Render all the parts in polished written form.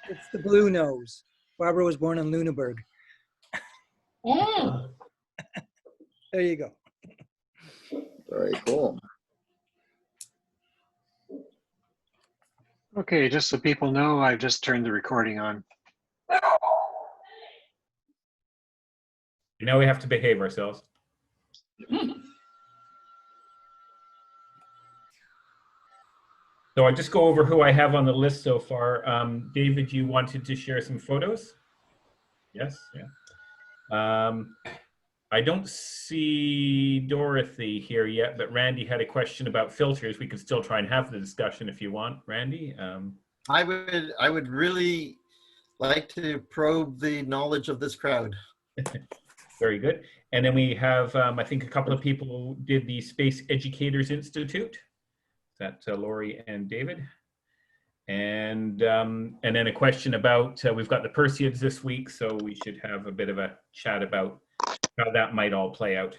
It's the blue nose. Barbara was born in Lüneburg. Mm. There you go. Very cool. Okay, just so people know, I've just turned the recording on. Now we have to behave ourselves. So I'll just go over who I have on the list so far. David, you wanted to share some photos? Yes, yeah. I don't see Dorothy here yet, but Randy had a question about filters. We could still try and have the discussion if you want, Randy. I would really like to probe the knowledge of this crowd. Very good. And then we have, I think a couple of people did the Space Educators Institute. That's Lauri and David. And then a question about, we've got the Perseids this week, so we should have a bit of a chat about how that might all play out.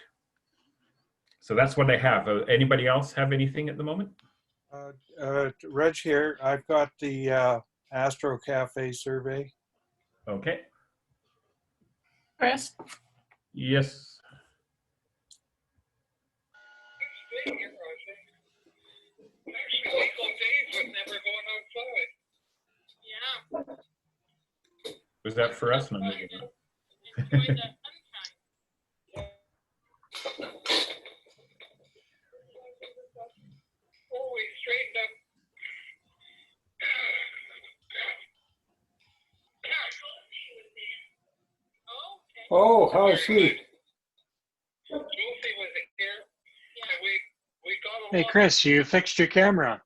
So that's what I have. Anybody else have anything at the moment? Reg here. I've got the Astro Cafe survey. Okay. Chris? Yes. Was that for us? No, maybe not. Oh, how's she? Hey, Chris, you fixed your camera.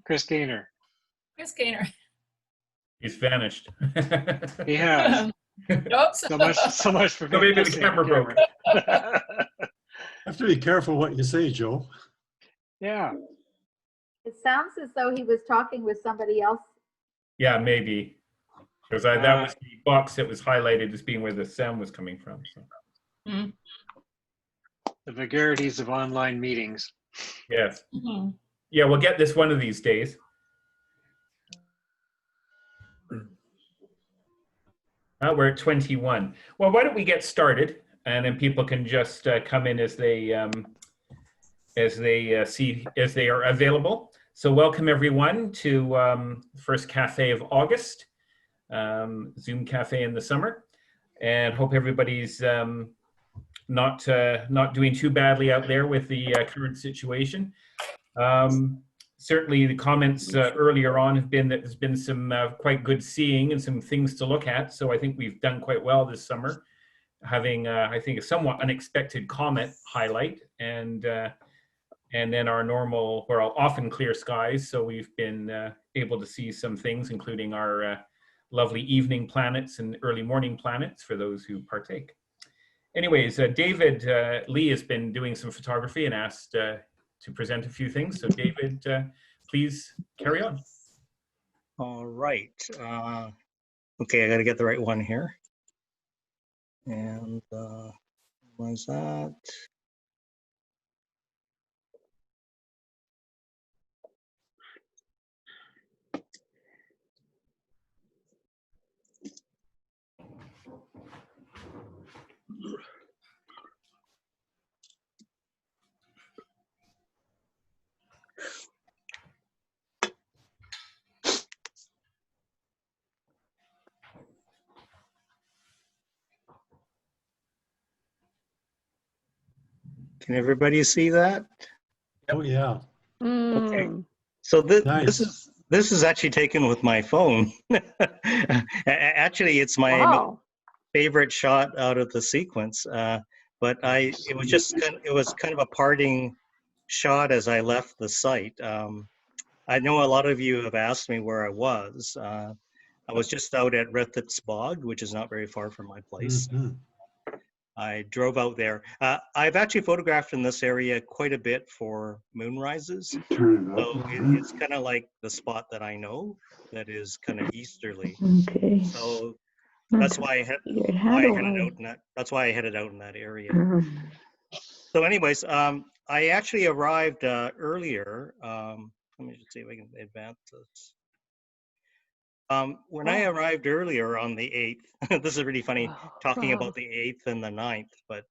Chris Gaynor. Chris Gaynor. He's vanished. He has. Oops. So much for So maybe the fixing camera broke. Have to be careful what you say, Joe. Yeah. It sounds as though he was talking with somebody else. Yeah, maybe. Because that was the box that was highlighted as being where the sound was coming from. So. Mm. The vagaries of online meetings. Yes. Mm-hmm. Yeah, we'll get this one of these days. We're at 21. Well, why don't we get started, and then people can just come in as they are available. So welcome everyone to first cafe of August, Zoom cafe in the summer, and hope everybody's not doing too badly out there with the current situation. Certainly the comments earlier on have been that there's been some quite good seeing and some things to look at. So I think we've done quite well this summer, having I think a somewhat unexpected comet highlight, and then our normal, well, often clear skies. So we've been able to see some things, including our lovely evening planets and early morning planets for those who partake. Anyways, David Lee has been doing some photography and asked to present a few things. So David, please carry on. All right. Okay, I got to get the right one here. And was that? Can everybody see that? Oh yeah. Okay. So Nice. this is actually taken with my phone. Actually, it's my favorite shot out of the sequence. But it was kind of a parting shot as I left the site. I know a lot of you have asked me where I was. I was just out at Rethit's Bog, which is not very far from my place. Mm-hmm. I drove out there. I've actually photographed in this area quite a bit for moonrises. So it's kind of like the spot that I know that is kind of easterly. Okay. So that's why I headed out in that area. So anyways, I actually arrived earlier. Let Let me just see if I can advance this. When I arrived earlier on the 8th, this is really funny talking about the 8th and the 9th, but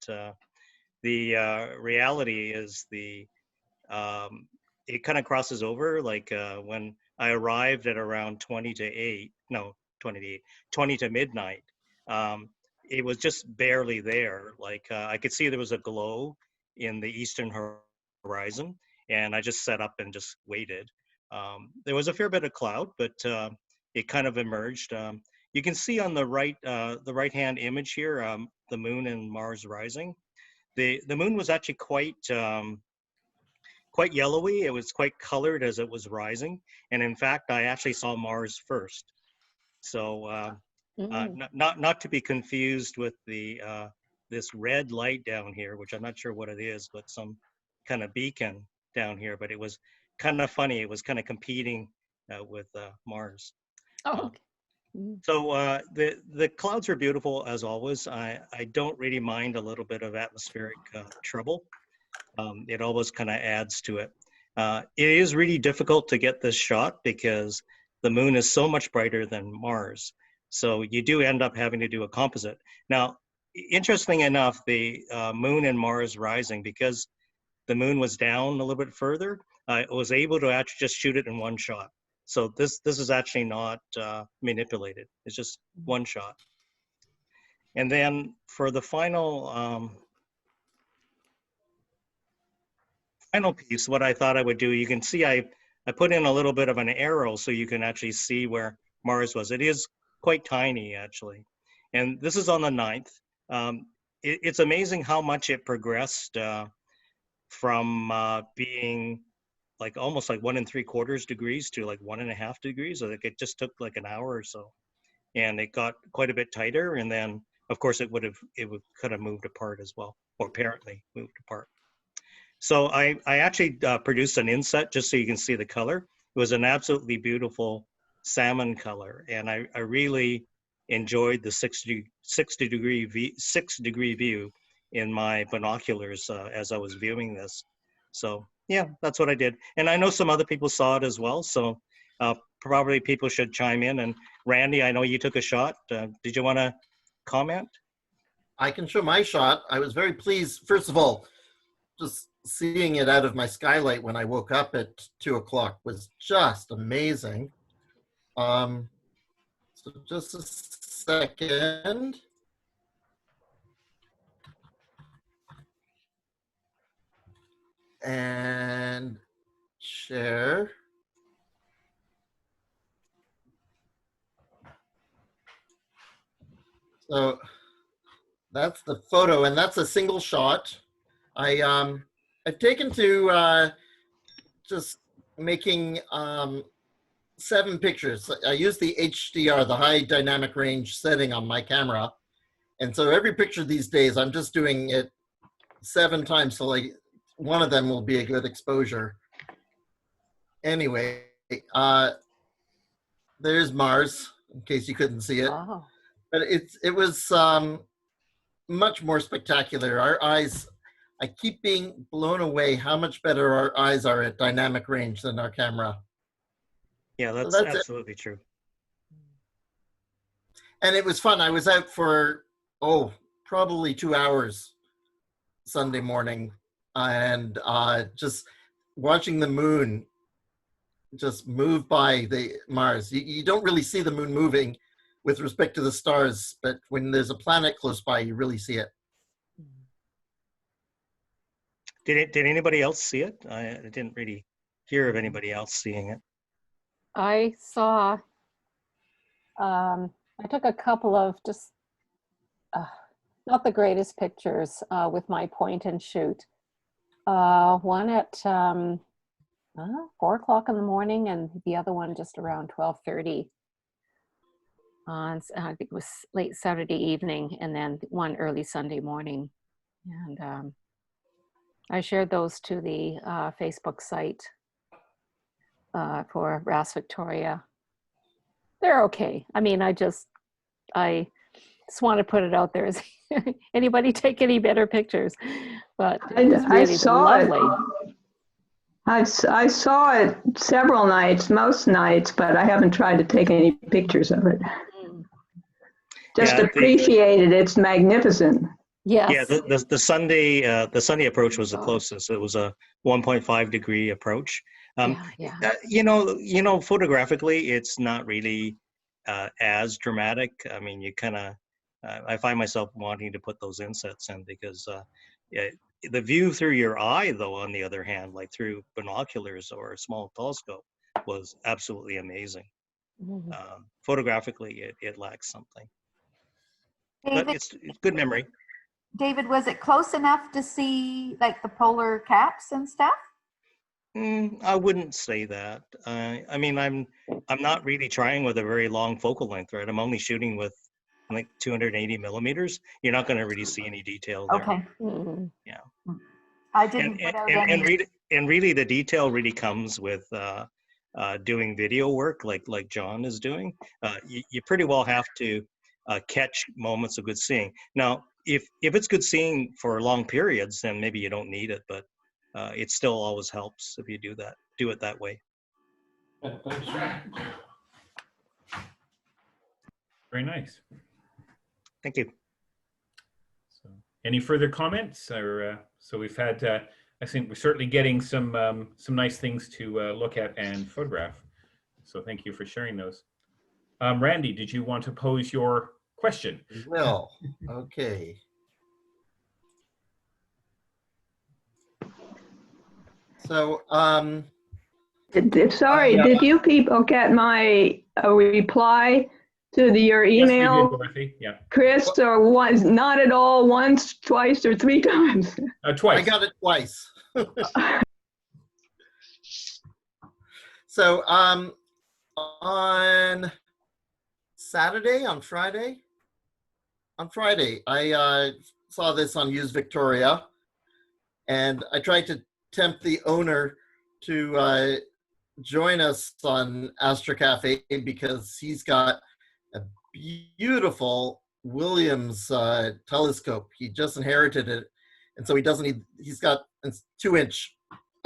the reality is it kind of crosses over. Like when I arrived at around 20 to midnight, it was just barely there. Like I could see there was a glow in the eastern horizon, and I just set up and just waited. There was a fair bit of cloud, but it kind of emerged. You can see on the right-hand image here, the moon and Mars rising. The moon was actually quite yellowy. It was quite colored as it was rising, and in fact, I actually saw Mars first. So not to be confused with this red light down here, which I'm not sure what it is, but some kind of beacon down here. But it was kind of funny. It was kind of competing with Mars. Oh, okay. So the clouds are beautiful as always. I don't really mind a little bit of atmospheric trouble. It always kind of adds to it. It is really difficult to get this shot because the moon is so much brighter than Mars. So you do end up having to do a composite. Now, interesting enough, the moon and Mars rising, because the moon was down a little bit further, I was able to actually just shoot it in one shot. So this is actually not manipulated. It's just one shot. And then for the final piece, what I thought I would do, you can see I put in a little bit of an arrow so you can actually see where Mars was. It is quite tiny, actually. And this is on the 9th. It's amazing how much it progressed from being like almost like 1 3/4 degrees to like 1.5 degrees. So like it just took like an hour or so. And it got quite a bit tighter. And then, of course, it could have moved apart as well, or apparently moved apart. So I actually produced an inset just so you can see the color. It was an absolutely beautiful salmon color, and I really enjoyed the 60 degree view in my binoculars as I was viewing this. So yeah, that's what I did. And I know some other people saw it as well, so probably people should chime in. And Randy, I know you took a shot. Did you want to comment? I can show my shot. I was very pleased, first of all, just seeing it out of my skylight when I woke up at 2 o'clock was just amazing. So just a second. And share. So that's the photo, and that's a single shot. I've taken to just making 7 pictures. I use the HDR, the high dynamic range setting on my camera. And so every picture these days, I'm just doing it 7 times. So like one of them will be a good exposure. Anyway, there's Mars, in case you couldn't see it. Wow. But it was much more spectacular. Our eyes, I keep being blown away how much better our eyes are at dynamic range than our camera. Yeah, that's So that's absolutely true. And it was fun. I was out for, probably 2 hours Sunday morning, and just watching the moon just move by the Mars. You don't really see the moon moving with respect to the stars, but when there's a planet close by, you really see it. Did anybody else see it? I didn't really hear of anybody else seeing it. I saw, I took a couple of just not the greatest pictures with my point and shoot. One at 4 o'clock in the morning, and the other one just around 12:30. I think it was late Saturday evening, and then one early Sunday morning. And I shared those to the Facebook site for RASC Victoria. They're okay. I mean, I just want to put it out there. Is anybody take any better pictures? But it was really lovely. I saw it several nights, most nights, but I haven't tried to take any pictures of it. Just Yeah, appreciated its magnificent. Yes. Yeah, the Sunday approach was the closest. It was a 1.5 degree approach. You know, photographically, it's not really as dramatic. I mean, you kind of, I find myself wanting to put those insets in because yeah, the view through your eye, though, on the other hand, like through binoculars or a small telescope, was absolutely amazing. Photographically, it lacks something. But David, it's good memory. David, was it close enough to see like the polar caps and stuff? I wouldn't say that. I mean, I'm not really trying with a very long focal length, right? I'm only shooting with like 280 millimeters. You're not going to really see any detail there. Okay. Yeah. I didn't put out any. And really, the detail really comes with doing video work, like John is doing. You pretty well have to catch moments of good seeing. Now, if it's good seeing for long periods, then maybe you don't need it, but it still always helps if you do it that way. Very nice. Thank you. So, any further comments? Or so we've had. I think we're certainly getting some nice things to look at and photograph. So thank you for sharing those. Randy, did you want to pose your question? No. Okay. So, sorry, did you people get my reply to your email? Yes, we did, Dorothy. Yeah. Chris, or once, not at all, once, twice, or three times? Twice. I got it twice. So, on Friday, I saw this on Use Victoria, and I tried to tempt the owner to join us on Astro Cafe because he's got a beautiful Williams telescope. He just inherited it, and so he doesn't need. He's got 2-inch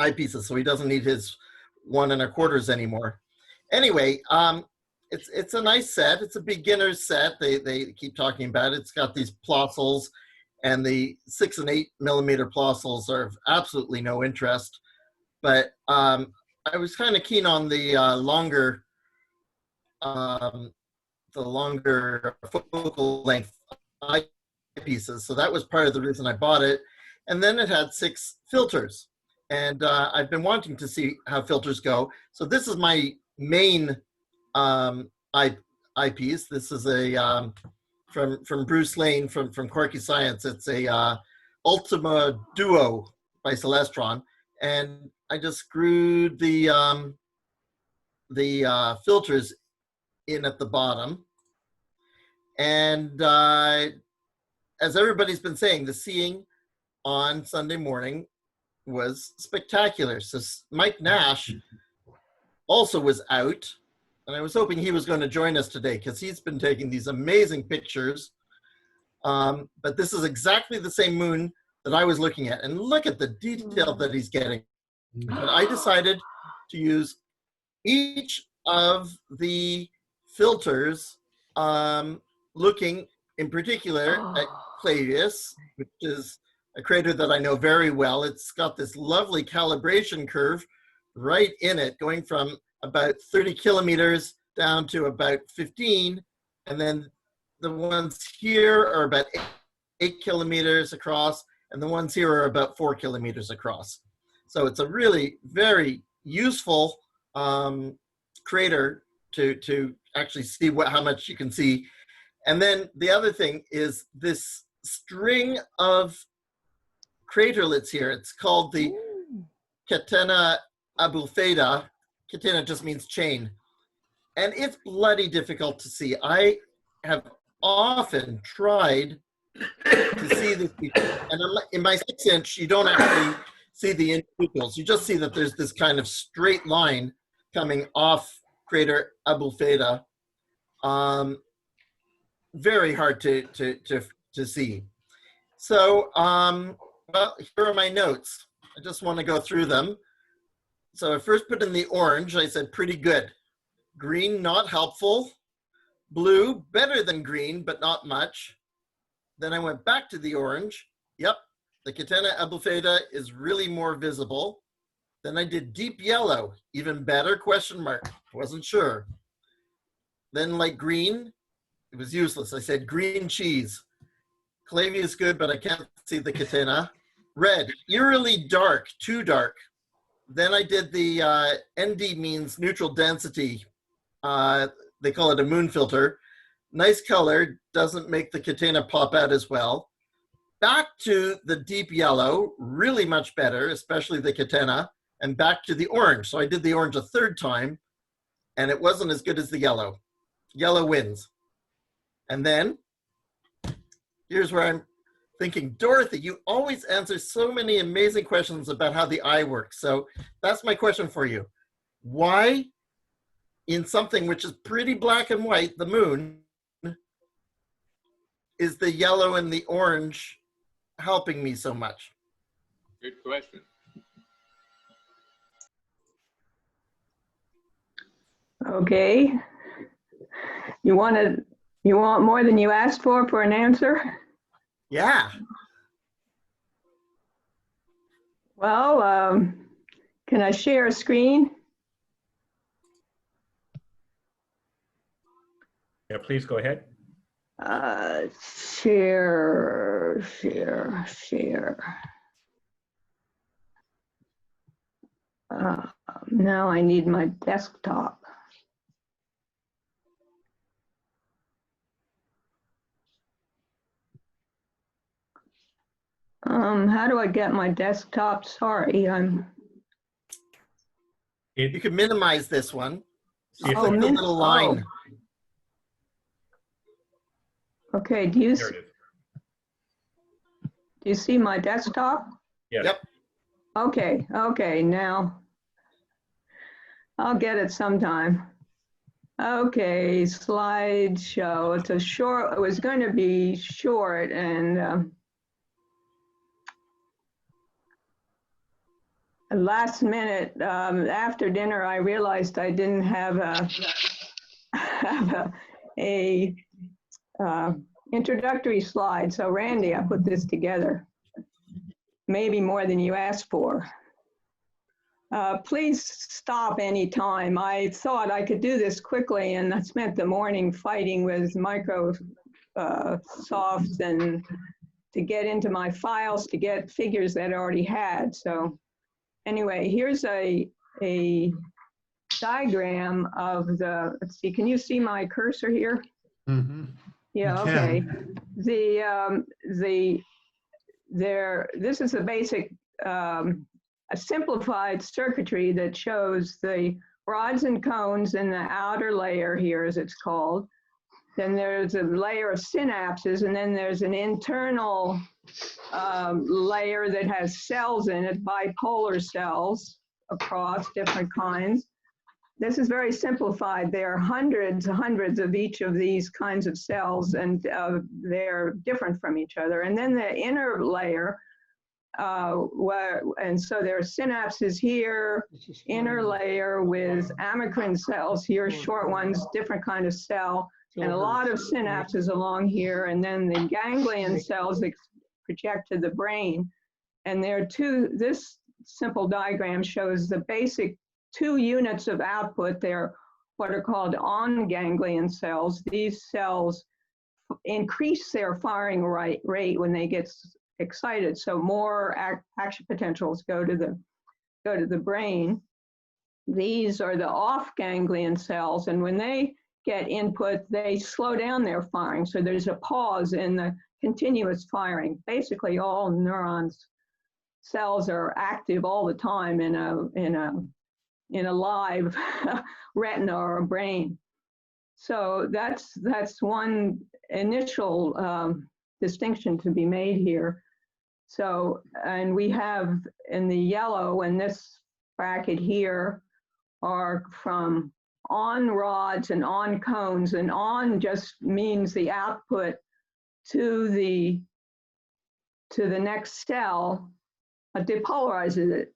eyepieces, so he doesn't need his 1 1/4 anymore. Anyway, it's a nice set. It's a beginner's set. They keep talking about it. It's got these plossels, and the 6 and 8 millimeter plossels are of absolutely no interest. But I was kind of keen on the longer focal length eyepieces. So that was part of the reason I bought it. And then it had 6 filters. And I've been wanting to see how filters go. So this is my main eyepiece. This is a from Bruce Lane from Quirky Science. It's a Ultima Duo by Celestron, and I just screwed the filters in at the bottom. And as everybody's been saying, the seeing on Sunday morning was spectacular. So Mike Nash also was out, and I was hoping he was going to join us today because he's been taking these amazing pictures. But this is exactly the same moon that I was looking at, and look at the detail that he's getting. But I decided to use each of the filters, looking in particular at Clavius, which is a crater that I know very well. It's got this lovely calibration curve right in it, going from about 30 kilometers down to about 15. And then the ones here are about 8 kilometers across, and the ones here are about 4 kilometers across. So it's a really very useful crater to actually see how much you can see. And then the other thing is this string of craterlets here. It's called the Catena abulfeda. Catena just means chain. And it's bloody difficult to see. I have often tried to see this, and in my 6-inch, you don't actually see the individuals. You just see that there's this kind of straight line coming off crater abulfeda. Very hard to see. So, well, here are my notes. I just want to go through them. So I first put in the orange. I said, pretty good. Green, not helpful. Blue, better than green, but not much. Then I went back to the orange. Yep, the Catena abulfeda is really more visible. Then I did deep yellow, even better, question mark. Wasn't sure. Then like green, it was useless. I said green cheese. Clavia is good, but I can't see the Catena. Red, eerily dark, too dark. Then I did the ND means neutral density. They call it a moon filter. Nice color, doesn't make the Catena pop out as well. Back to the deep yellow, really much better, especially the Catena, and back to the orange. So I did the orange a third time, and it wasn't as good as the yellow. Yellow wins. And then, here's where I'm thinking, Dorothy, you always answer so many amazing questions about how the eye works. So that's my question for you. Why, in something which is pretty black and white, the moon, is the yellow and the orange helping me so much? Good question. Okay. You want more than you asked for an answer? Yeah. Well, can I share a screen? Yeah, please go ahead. Share. Now I need my desktop. How do I get my desktop? Sorry, You can minimize this one. Just Oh, click the little line. Okay, do you see my desktop? Yes. Yep. Okay, now I'll get it sometime. Okay, slideshow. It's a short, it was going to be short, and last minute, after dinner, I realized I didn't have a introductory slide. So Randy, I put this together, maybe more than you asked for. Please stop anytime. I thought I could do this quickly, and I spent the morning fighting with Microsoft and to get into my files to get figures that I already had. So anyway, here's a diagram of the, let's see, can you see my cursor here? Mm-hmm. Yeah, You okay. can. This is a basic, a simplified circuitry that shows the rods and cones in the outer layer here, as it's called. Then there's a layer of synapses, and then there's an internal layer that has cells in it, bipolar cells across different kinds. This is very simplified. There are hundreds of each of these kinds of cells, and they're different from each other. And then the inner layer, and so there are synapses here, inner layer with amacrine cells here, short ones, different kind of cell, and a lot of synapses along here, and then the ganglion cells that project to the brain. And there are this simple diagram shows the basic 2 units of output. They're what are called on-ganglion cells. These cells increase their firing rate when they get excited. So more action potentials go to the brain. These are the off-ganglion cells, and when they get input, they slow down their firing. So there's a pause in the continuous firing. Basically, all neurons cells are active all the time in a live retina or a brain. So that's one initial distinction to be made here. So, and we have in the yellow in this bracket here are from on rods and on cones, and on just means the output to the next cell depolarizes it.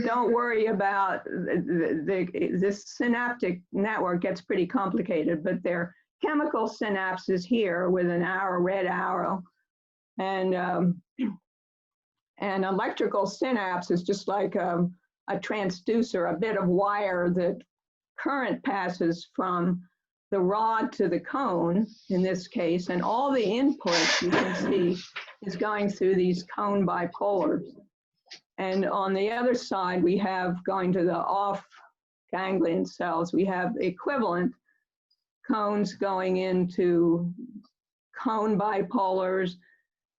don't worry about this synaptic network gets pretty complicated, but they're chemical synapses here with an arrow, red arrow, and electrical synapse is just like a transducer, a bit of wire that current passes from the rod to the cone in this case, and all the input you can see is going through these cone bipolars. And on the other side, we have going to the off ganglion cells, we have equivalent cones going into cone bipolars,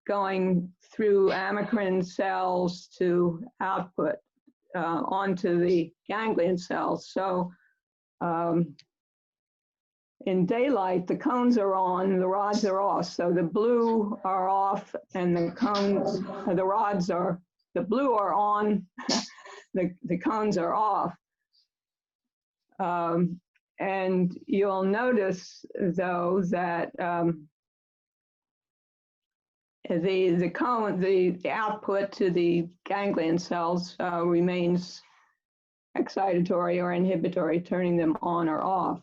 going through amacrine cells to output onto the ganglion cells. So in daylight, the cones are on, the rods are off. So the blue are off and the cones, the rods are, the blue are on, the cones are off. And you'll notice though that the cone, the output to the ganglion cells remains excitatory or inhibitory, turning them on or off.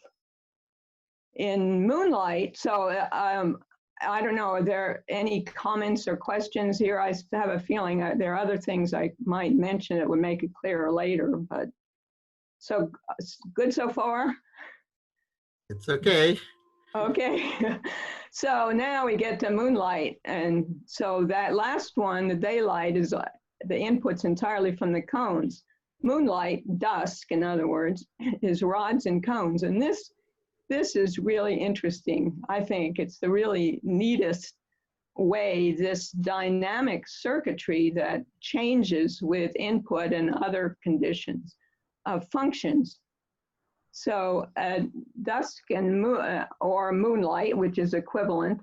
In moonlight, so I don't know, are there any comments or questions here? I have a feeling there are other things I might mention that would make it clearer later, but so good so far? It's okay. Okay, so now we get to moonlight. And so that last one, the daylight, is the input's entirely from the cones. Moonlight, dusk, in other words, is rods and cones. And this is really interesting. I think it's the really neatest way this dynamic circuitry that changes with input and other conditions functions. So dusk and or moonlight, which is equivalent,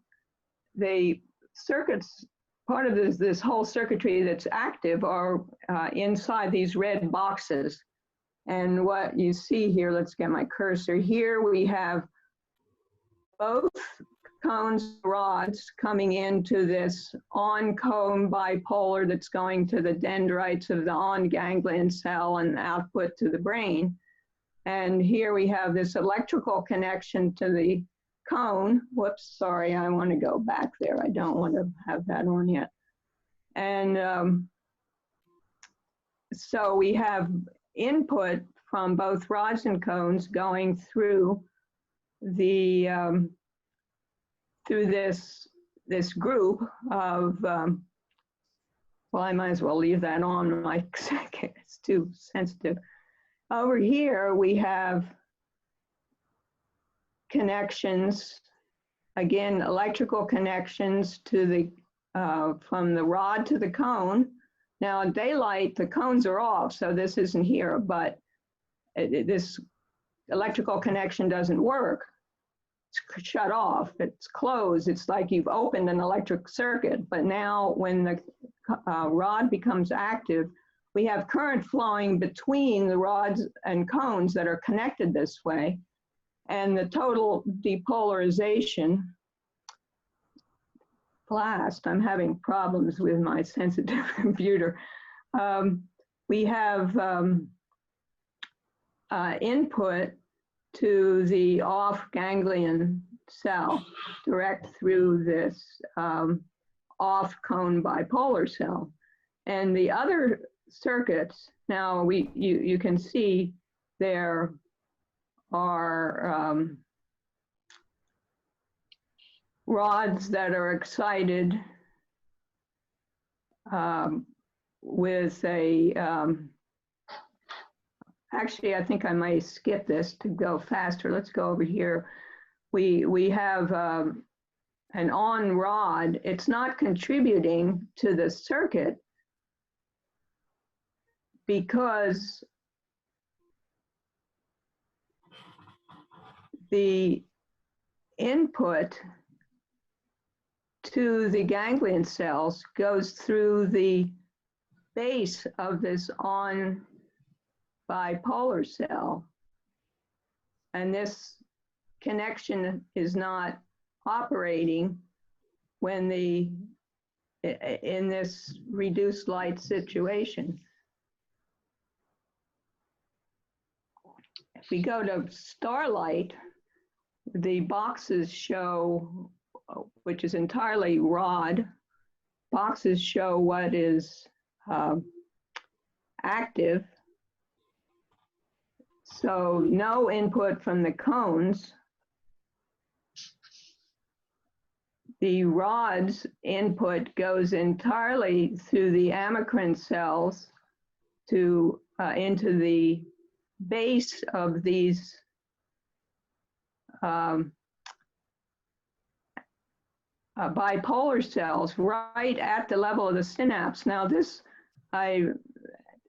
the circuits, part of this whole circuitry that's active are inside these red boxes. And what you see here, let's get my cursor. Here we have both cones, rods coming into this on-cone bipolar that's going to the dendrites of the on-ganglion cell and output to the brain. And here we have this electrical connection to the cone. Whoops, sorry, I want to go back there. I don't want to have that on yet. And so we have input from both rods and cones going through the through this group of well, I might as well leave that on, like it's too sensitive. Over here we have connections, again electrical connections to the from the rod to the cone. Now in daylight, the cones are off, so this isn't here, but this electrical connection doesn't work. It's shut off, it's closed. It's like you've opened an electric circuit, but now when the rod becomes active, we have current flowing between the rods and cones that are connected this way, and the total depolarization. Last, I'm having problems with my sensitive computer. We have input to the off ganglion cell direct through this off cone bipolar cell. And the other circuits, now you can see there are rods that are excited with a, actually I think I might skip this to go faster. Let's go over here. We have an on rod. It's not contributing to the circuit because the input to the ganglion cells goes through the base of this on bipolar cell. And this connection is not operating when in this reduced light situation. if we go to starlight, the boxes show, which is entirely rod, boxes show what is active. So no input from the cones. The rod's input goes entirely through the amacrine cells to into the base of these bipolar cells right at the level of the synapse. Now this I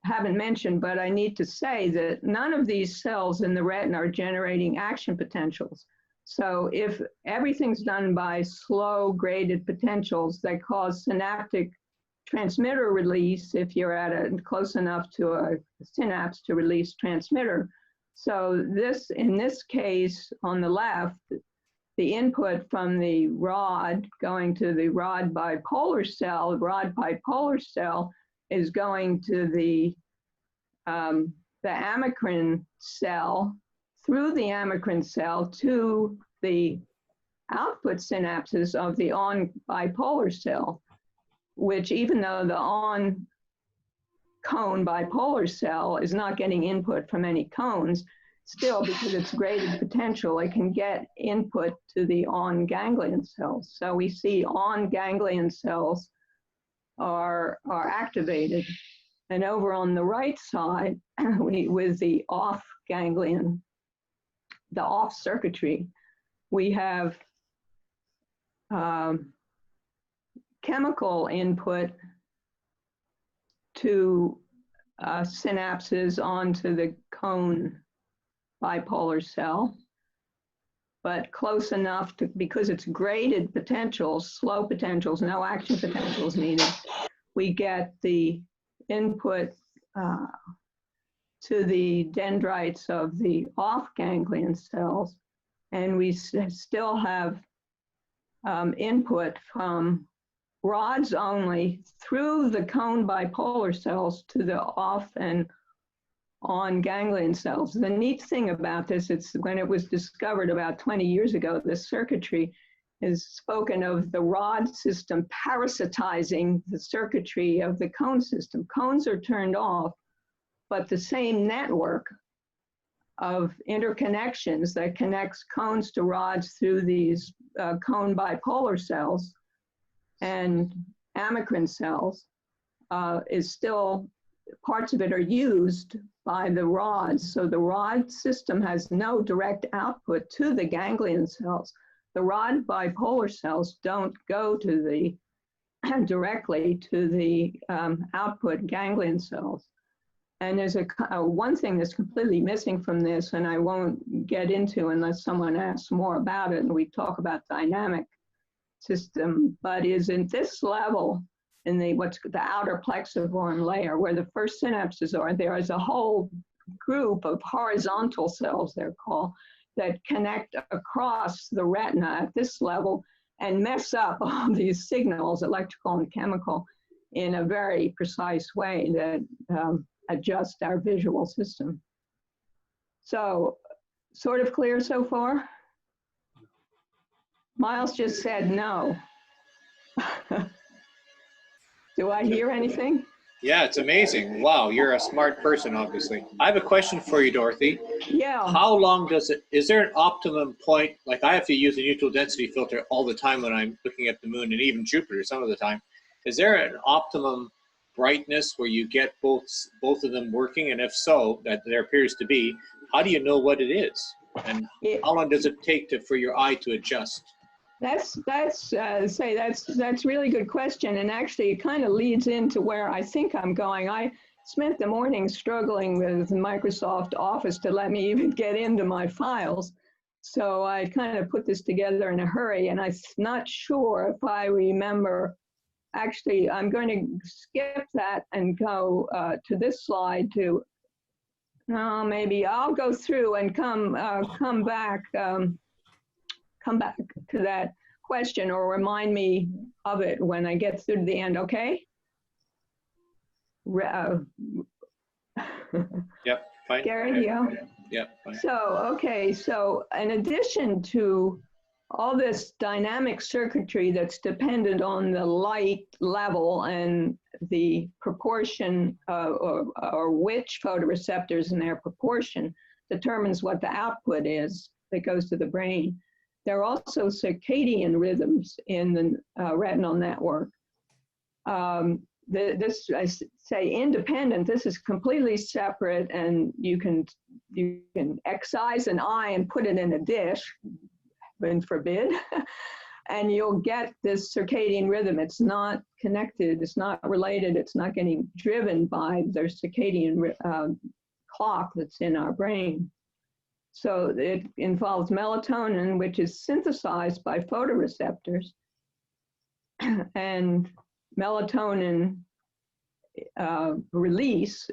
haven't mentioned, but I need to say that none of these cells in the retina are generating action potentials. So if everything's done by slow graded potentials that cause synaptic transmitter release, if you're at a close enough to a synapse to release transmitter. So this, in this case on the left, the input from the rod going to the rod bipolar cell is going to the amacrine cell, through the amacrine cell to the output synapses of the on bipolar cell, which even though the on cone bipolar cell is not getting input from any cones, still because it's graded potential, it can get input to the on ganglion cells. So we see on ganglion cells are activated. And over on the right side, with the off ganglion, the off circuitry, we have chemical input to synapses onto the cone bipolar cell, but close enough to, because it's graded potentials, slow potentials, no action potentials needed, we get the input to the dendrites of the off ganglion cells, and we still have input from rods only through the cone bipolar cells to the off and on ganglion cells. The neat thing about this, it's when it was discovered about 20 years ago, this circuitry is spoken of the rod system parasitizing the circuitry of the cone system. Cones are turned off, but the same network of interconnections that connects cones to rods through these cone bipolar cells and amacrine cells is still, parts of it are used by the rods. So the rod system has no direct output to the ganglion cells. The rod bipolar cells don't go to the directly to the output ganglion cells. And there's one thing that's completely missing from this, and I won't get into unless someone asks more about it, and we talk about dynamic system, but is in this level, in the what's the outer plexiform layer, where the first synapses are, there is a whole group of horizontal cells, they're called, that connect across the retina at this level and mess up all these signals, electrical and chemical, in a very precise way that adjust our visual system. So, sort of clear so far? Miles just said no. Do I hear anything? Yeah, it's amazing. Wow, you're a smart person, obviously. I have a question for you, Dorothy. Yeah. How long does it, is there an optimum point? Like I have to use a neutral density filter all the time when I'm looking at the moon and even Jupiter some of the time. Is there an optimum brightness where you get both of them working? And if so, that there appears to be, how do you know what it is? And how long does it take for your eye to adjust? That's really good question, and actually it kind of leads into where I think I'm going. I spent the morning struggling with Microsoft Office to let me even get into my files, so I kind of put this together in a hurry, and I'm not sure if I remember. Actually, I'm going to skip that and go to this slide to. Maybe I'll go through and come back to that question or remind me of it when I get through to the end, okay? Yep, fine. Gary, yeah? Yeah. Fine. So, okay, so in addition to all this dynamic circuitry that's dependent on the light level and the proportion or which photoreceptors in their proportion determines what the output is that goes to the brain. There are also circadian rhythms in the retinal network. This, I say independent, this is completely separate, and you can excise an eye and put it in a dish, heaven forbid, and you'll get this circadian rhythm. It's not connected, it's not related, it's not getting driven by the circadian clock that's in our brain. So it involves melatonin, which is synthesized by photoreceptors, and melatonin release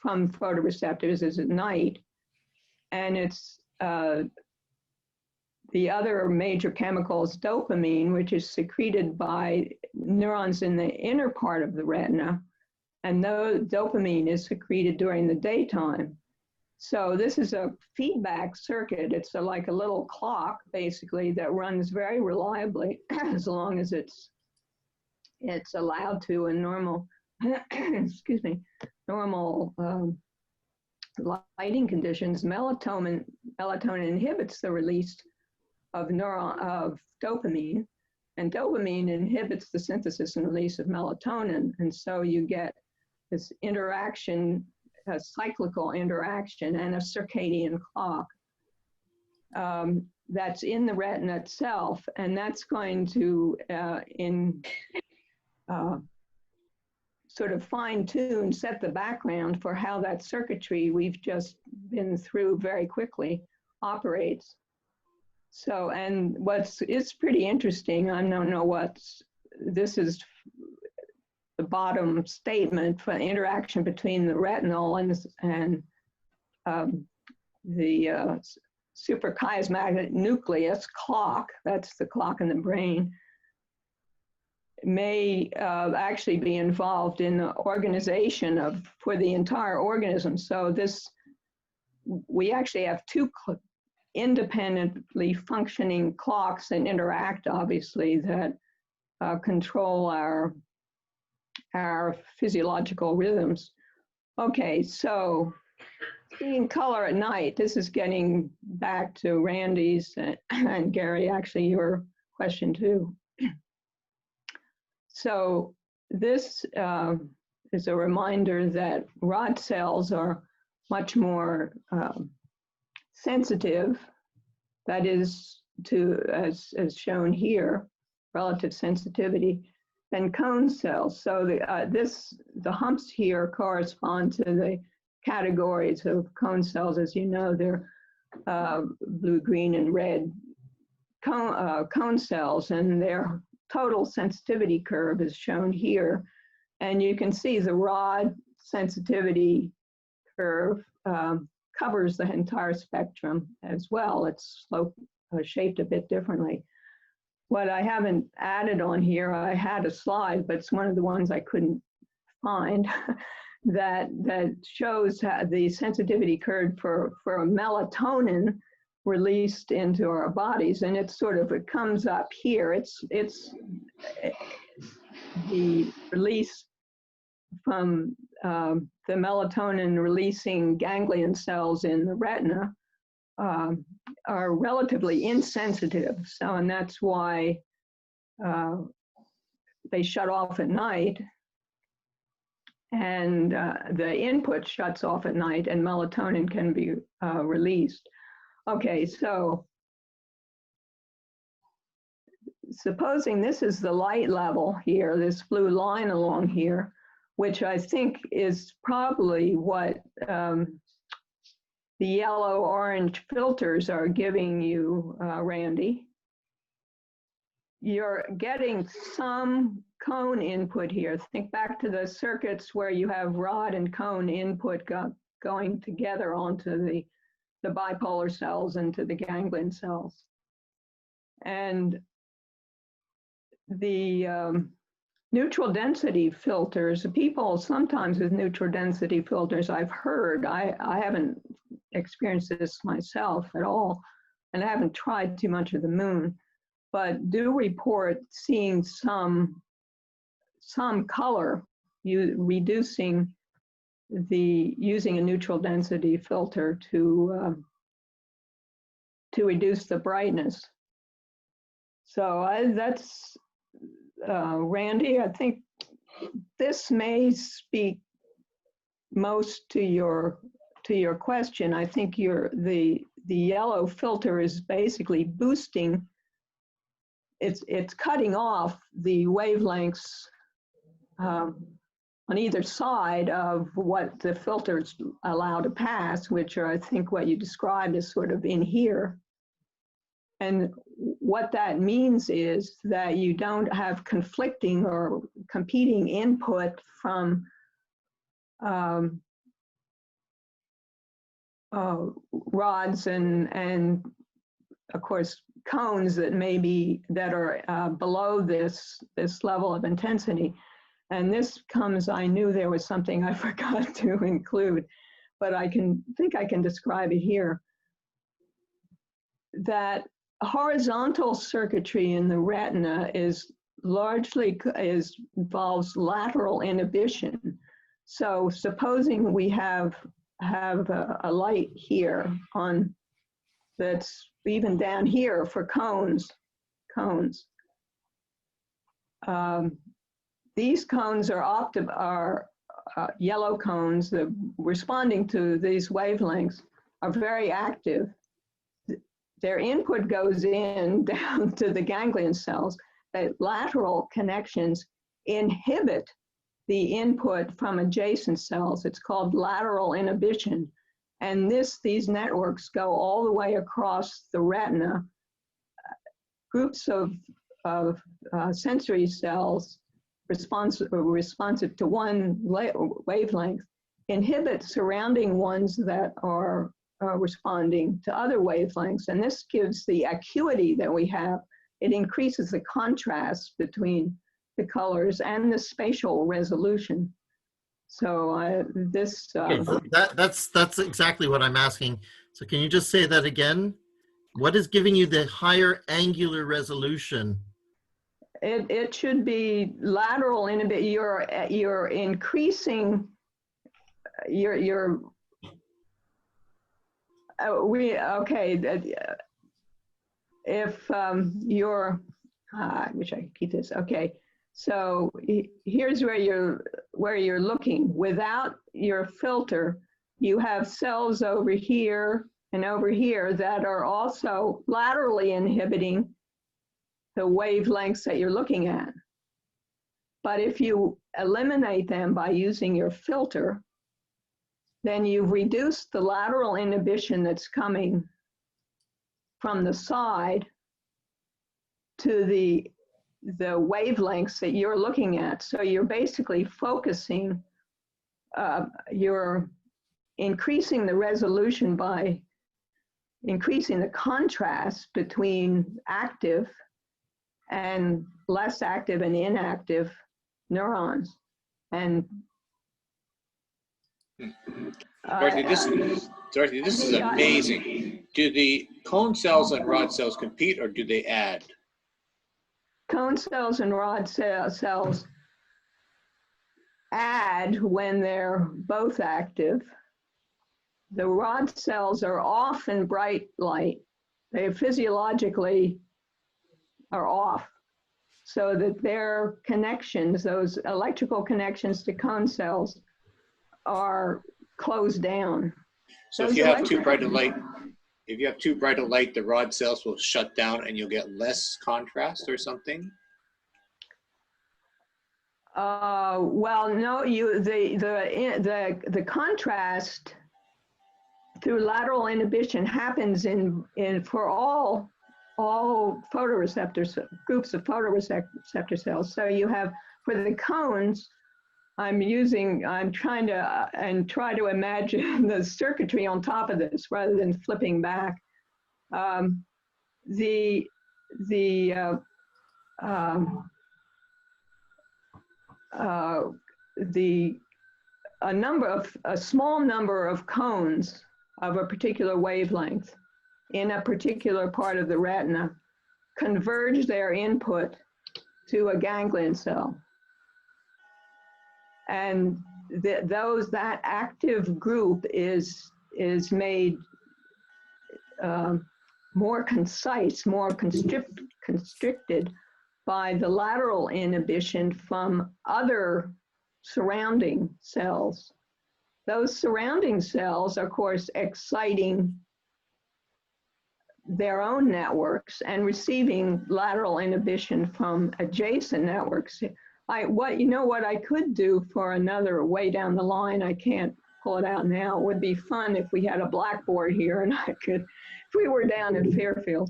from photoreceptors is at night, and it's the other major chemical is dopamine, which is secreted by neurons in the inner part of the retina, and dopamine is secreted during the daytime. So this is a feedback circuit. It's like a little clock, basically, that runs very reliably as long as it's allowed to in normal, excuse me, normal lighting conditions. Melatonin inhibits the release of dopamine, and dopamine inhibits the synthesis and release of melatonin, and so you get this interaction, a cyclical interaction, and a circadian clock that's in the retina itself, and that's going to sort of fine-tune, set the background for how that circuitry we've just been through very quickly operates. So, and it's pretty interesting, I don't know this is the bottom statement for interaction between the retinal and the suprachiasmatic nucleus clock, that's the clock in the brain, may actually be involved in the organization for the entire organism. So we actually have two independently functioning clocks that interact, obviously, that control our physiological rhythms. Okay, so seeing color at night, this is getting back to Randy's and Gary, actually your question too. So this is a reminder that rod cells are much more sensitive, that is as shown here, relative sensitivity, than cone cells. So the humps here correspond to the categories of cone cells. As you know, they're blue, green, and red cone cells, and their total sensitivity curve is shown here. And you can see the rod sensitivity curve covers the entire spectrum as well. It's shaped a bit differently. What I haven't added on here, I had a slide, but it's one of the ones I couldn't find that shows the sensitivity curve for melatonin released into our bodies, and it comes up here. It's the release from the melatonin releasing ganglion cells in the retina are relatively insensitive. So, and that's why they shut off at night, and the input shuts off at night, and melatonin can be released. Okay, so supposing this is the light level here, this blue line along here, which I think is probably what the yellow-orange filters are giving you, Randy. You're getting some cone input here. Think back to the circuits where you have rod and cone input going together onto the bipolar cells and to the ganglion cells. And the neutral density filters, people sometimes with neutral density filters, I've heard, I haven't experienced this myself at all, and I haven't tried too much of the moon, but do report seeing some color, using a neutral density filter to reduce the brightness. So that's Randy. I think this may speak most to your question. I think the yellow filter is basically boosting. It's cutting off the wavelengths on either side of what the filters allow to pass, which are, I think, what you described as sort of in here. And what that means is that you don't have conflicting or competing input from rods and of course cones that are below this level of intensity. And this comes, I knew there was something I forgot to include, but I think I can describe it here. That horizontal circuitry in the retina involves lateral inhibition. So supposing we have a light here that's even down here for cones. These cones are yellow cones. Responding to these wavelengths are very active. Their input goes down to the ganglion cells. The lateral connections inhibit the input from adjacent cells. It's called lateral inhibition. And these networks go all the way across the retina. Groups of sensory cells responsive to one wavelength inhibit surrounding ones that are responding to other wavelengths. And this gives the acuity that we have. It increases the contrast between the colors and the spatial resolution. So that's exactly what I'm asking. So can you just say that again? What is giving you the higher angular resolution? It should be lateral inhibition. You're increasing your if you're I wish I could keep this. Okay, so here's where you're looking. Without your filter, you have cells over here and over here that are also laterally inhibiting the wavelengths that you're looking at. But if you eliminate them by using your filter, then you've reduced the lateral inhibition that's coming from the side to the wavelengths that you're looking at. So you're basically focusing, you're increasing the resolution by increasing the contrast between active and less active and inactive neurons. And Dorothy, this is amazing. Do the cone cells and rod cells compete, or do they add? Cone cells and rod cells add when they're both active. The rod cells are off in bright light. They physiologically are off, so that their connections, those electrical connections to cone cells, are closed down. So if you have too bright a light, the rod cells will shut down and you'll get less contrast or something? Well, no, the contrast through lateral inhibition happens for all photoreceptors, groups of photoreceptor cells. So you have, for the cones, I'm trying to try to imagine the circuitry on top of this rather than flipping back. A small number of cones of a particular wavelength in a particular part of the retina converge their input to a ganglion cell. And that active group is made more concise, more constricted by the lateral inhibition from other surrounding cells. Those surrounding cells, of course, exciting their own networks and receiving lateral inhibition from adjacent networks. What I could do for another way down the line, I can't pull it out now, it would be fun if we had a blackboard here and I could, if we were down in Fairfield,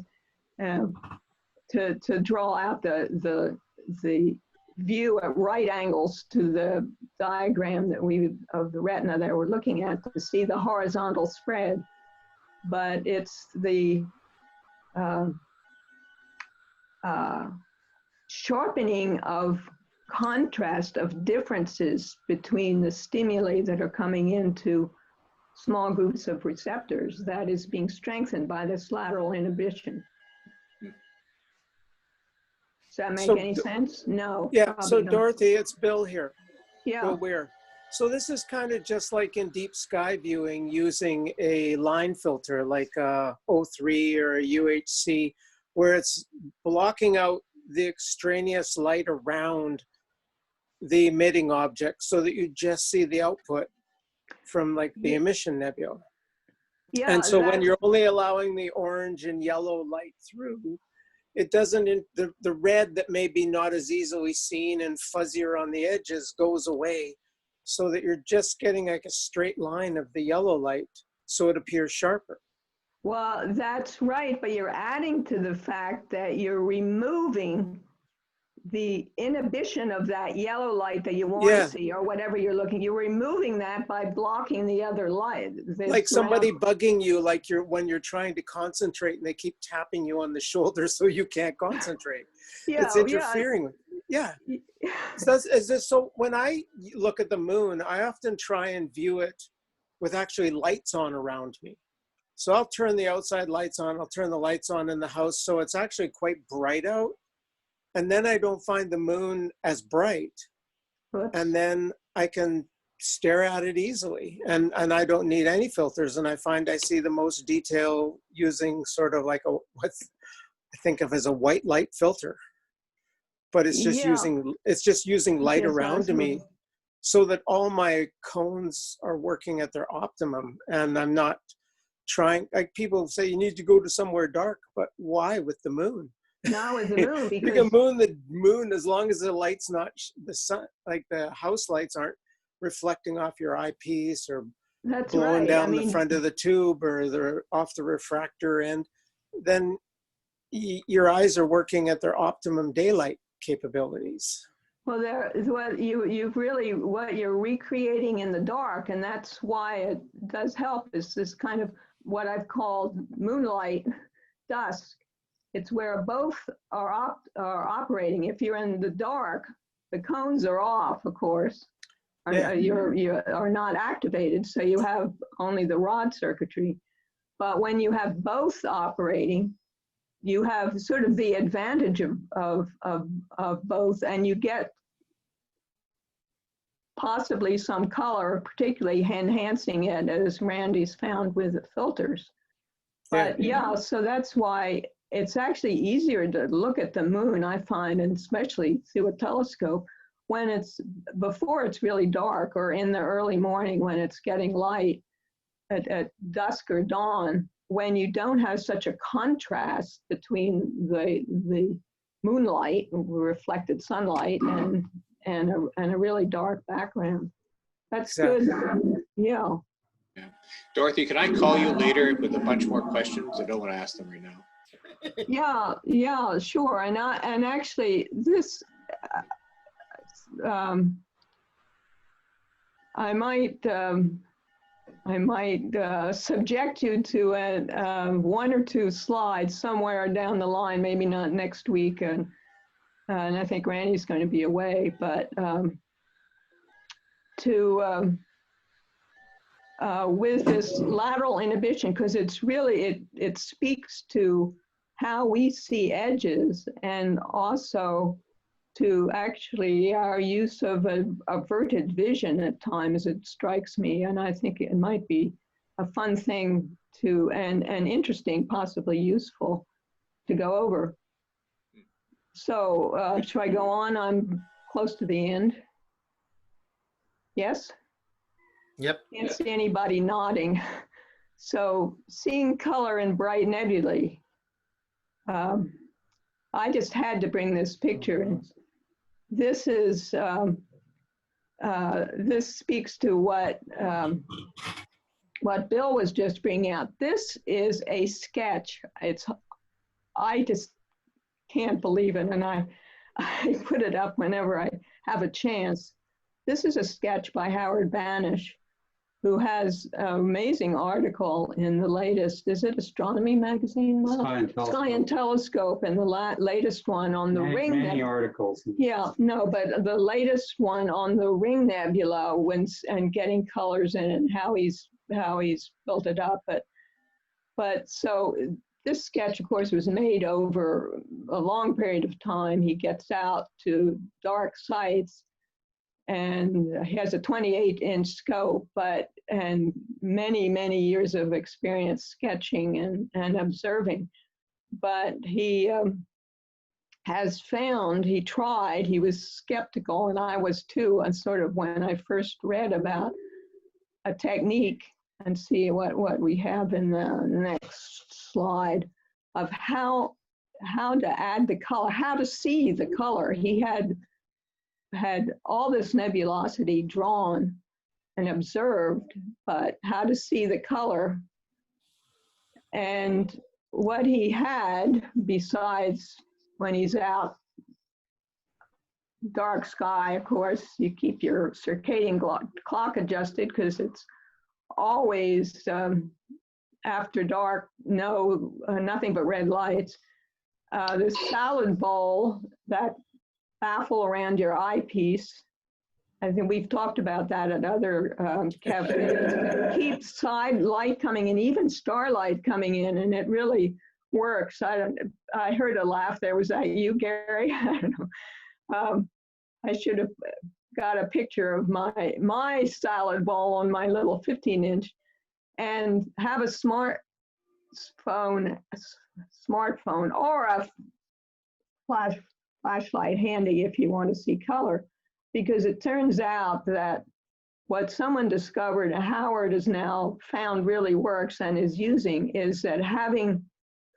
to draw out the view at right angles to the diagram of the retina that we're looking at to see the horizontal spread. But it's the sharpening of contrast of differences between the stimuli that are coming into small groups of receptors that is being strengthened by this lateral inhibition. Does that make any sense? No. Yeah, so not. Dorothy, it's Bill here. Yeah. Bill Weir. So this is kind of just like in deep sky viewing using a line filter like a O3 or a UHC, where it's blocking out the extraneous light around the emitting object so that you just see the output from like the emission nebula. Yeah, and so when you're only allowing the orange and yellow light through, it doesn't, the red that may be not as easily seen and fuzzier on the edges goes away, so that you're just getting like a straight line of the yellow light, so it appears sharper. Well, that's right, but you're adding to the fact that you're removing the inhibition of that yellow light that you want to see, or whatever you're looking. You're removing that by blocking the other light. Like somebody bugging you, like when you're trying to concentrate and they keep tapping you on the shoulder so you can't concentrate. It's interfering with you. Yeah. So when I look at the moon, I often try and view it with actually lights on around me. So I'll turn the outside lights on, I'll turn the lights on in the house, so it's actually quite bright out. And then I don't find the moon as bright. And then I can stare at it easily. And I don't need any filters. And I find I see the most detail using sort of like what I think of as a white light filter. But it's just using light around me so that all my cones are working at their optimum. And I'm not trying, like people say you need to go to somewhere dark, but why with the moon? Not with the moon, because you can the moon as long as the light's not the sun, like the house lights aren't reflecting off your eyepiece or blowing down the front of the tube or they're off the refractor end, then your eyes are working at their optimum daylight capabilities. Well, what you're recreating in the dark, and that's why it does help, is this kind of what I've called moonlight dusk. It's where both are operating. If you're in the dark, the cones are off, of course. You are not activated, so you have only the rod circuitry. But when you have both operating, you have sort of the advantage of both, and you get possibly some color, particularly enhancing it, as Randy's found with the filters. But so that's why it's actually easier to look at the moon, I find, and especially through a telescope, when before it's really dark, or in the early morning when it's getting light at dusk or dawn, when you don't have such a contrast between the moonlight, reflected sunlight, and a really dark background. That's good. Yeah. Dorothy, can I call you later with a bunch more questions? I don't want to ask them right now. Yeah, sure. And actually, this I might subject you to one or two slides somewhere down the line, maybe not next week, and I think Randy's going to be away, but to with this lateral inhibition, because it's really, it speaks to how we see edges, and also to actually our use of averted vision at times, it strikes me. And I think it might be a fun thing to, and interesting, possibly useful to go over. So should I go on? I'm close to the end. Yes? Yep. Can't see anybody nodding. So seeing color in bright nebulae. I just had to bring this picture in. This is, this speaks to what Bill was just bringing out. This is a sketch. I just can't believe it, and I put it up whenever I have a chance. This is a sketch by Howard Banish, who has an amazing article in the latest, is it Astronomy magazine? Sky and Telescope, and the latest one on the ring. Many articles. Yeah, no, but the latest one on the ring nebula and getting colors in it, and how he's built it up. But so this sketch, of course, was made over a long period of time. He gets out to dark sites, and he has a 28-inch scope, and many, many years of experience sketching and observing. But he has found, he tried, he was skeptical, and I was too, and sort of when I first read about a technique, and see what we have in the next slide, of how to add the color, how to see the color. He had all this nebulosity drawn and observed, but how to see the color. And what he had, besides when he's out, dark sky, of course, you keep your circadian clock adjusted, because it's always after dark, nothing but red lights. This salad bowl, that baffle around your eyepiece, I think we've talked about that at other cafes, keeps side light coming in, even starlight coming in, and it really works. I heard a laugh there. Was that you, Gary? I don't know. I should have got a picture of my salad bowl on my little 15-inch, and have a smartphone or a flashlight handy if you want to see color, because it turns out that what someone discovered, and Howard has now found really works and is using, is that having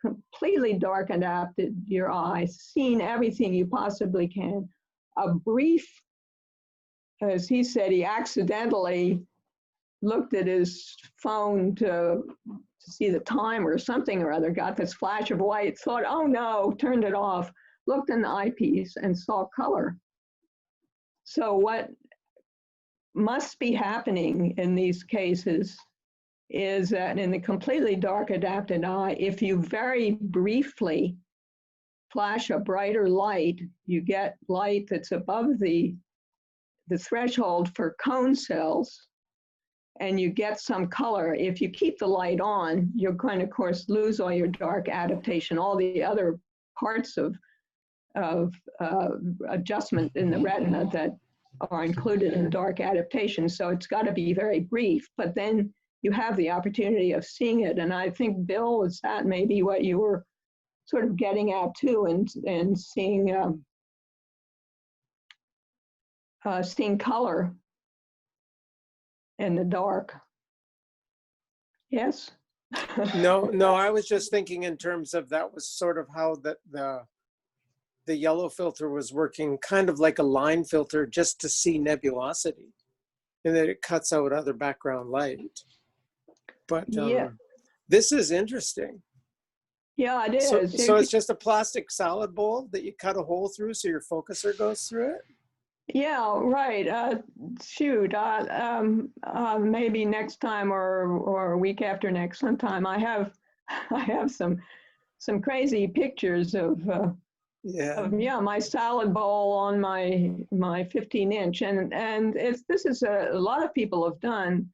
completely dark adapted your eyes, seeing everything you possibly can, a brief, as he said, he accidentally looked at his phone to see the time or something or other, got this flash of white, thought, oh no, turned it off, looked in the eyepiece and saw color. So what must be happening in these cases is that in the completely dark adapted eye, if you very briefly flash a brighter light, you get light that's above the threshold for cone cells, and you get some color. If you keep the light on, you're going to, of course, lose all your dark adaptation, all the other parts of adjustment in the retina that are included in dark adaptation. So it's got to be very brief, but then you have the opportunity of seeing it. And I think, Bill, is that maybe what you were sort of getting at too, and seeing seeing color in the dark. Yes? No, I was just thinking in terms of that was sort of how the yellow filter was working, kind of like a line filter, just to see nebulosity, and that it cuts out other background light. But yeah, this is interesting. Yeah, it is. So it's just a plastic salad bowl that you cut a hole through so your focuser goes through it? Yeah, right. Shoot, maybe next time or a week after next sometime. I have some crazy pictures of my salad bowl on my 15-inch, and this is a lot of people have done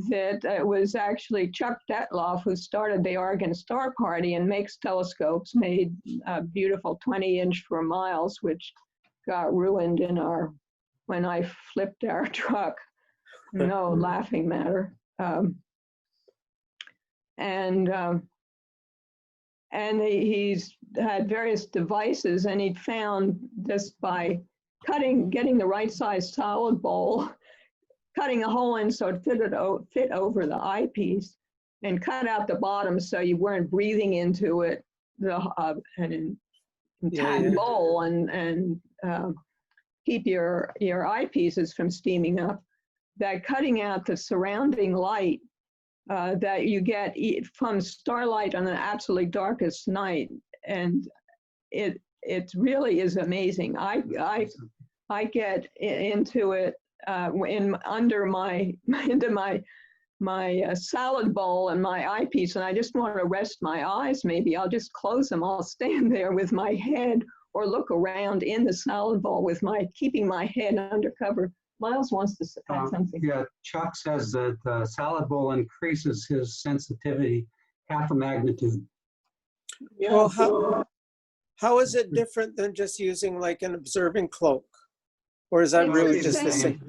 that it was actually Chuck Detloff who started the Oregon Star Party and makes telescopes, made beautiful 20-inch for miles, which got ruined in when I flipped our truck. No laughing matter. And he's had various devices, and he'd found just by getting the right size solid bowl, cutting a hole in so it fit over the eyepiece, and cut out the bottom so you weren't breathing into it, an intact bowl, and keep your eyepieces from steaming up. That cutting out the surrounding light that you get from starlight on the absolutely darkest night, and it really is amazing. I get into it into my salad bowl and my eyepiece, and I just want to rest my eyes. Maybe I'll just close them. I'll stand there with my head, or look around in the salad bowl with keeping my head under cover. Miles wants to add something. Yeah, Chuck says that the salad bowl increases his sensitivity half a magnitude. Yeah. Well, how is it different than just using like an observing cloak? Or is that really just the same?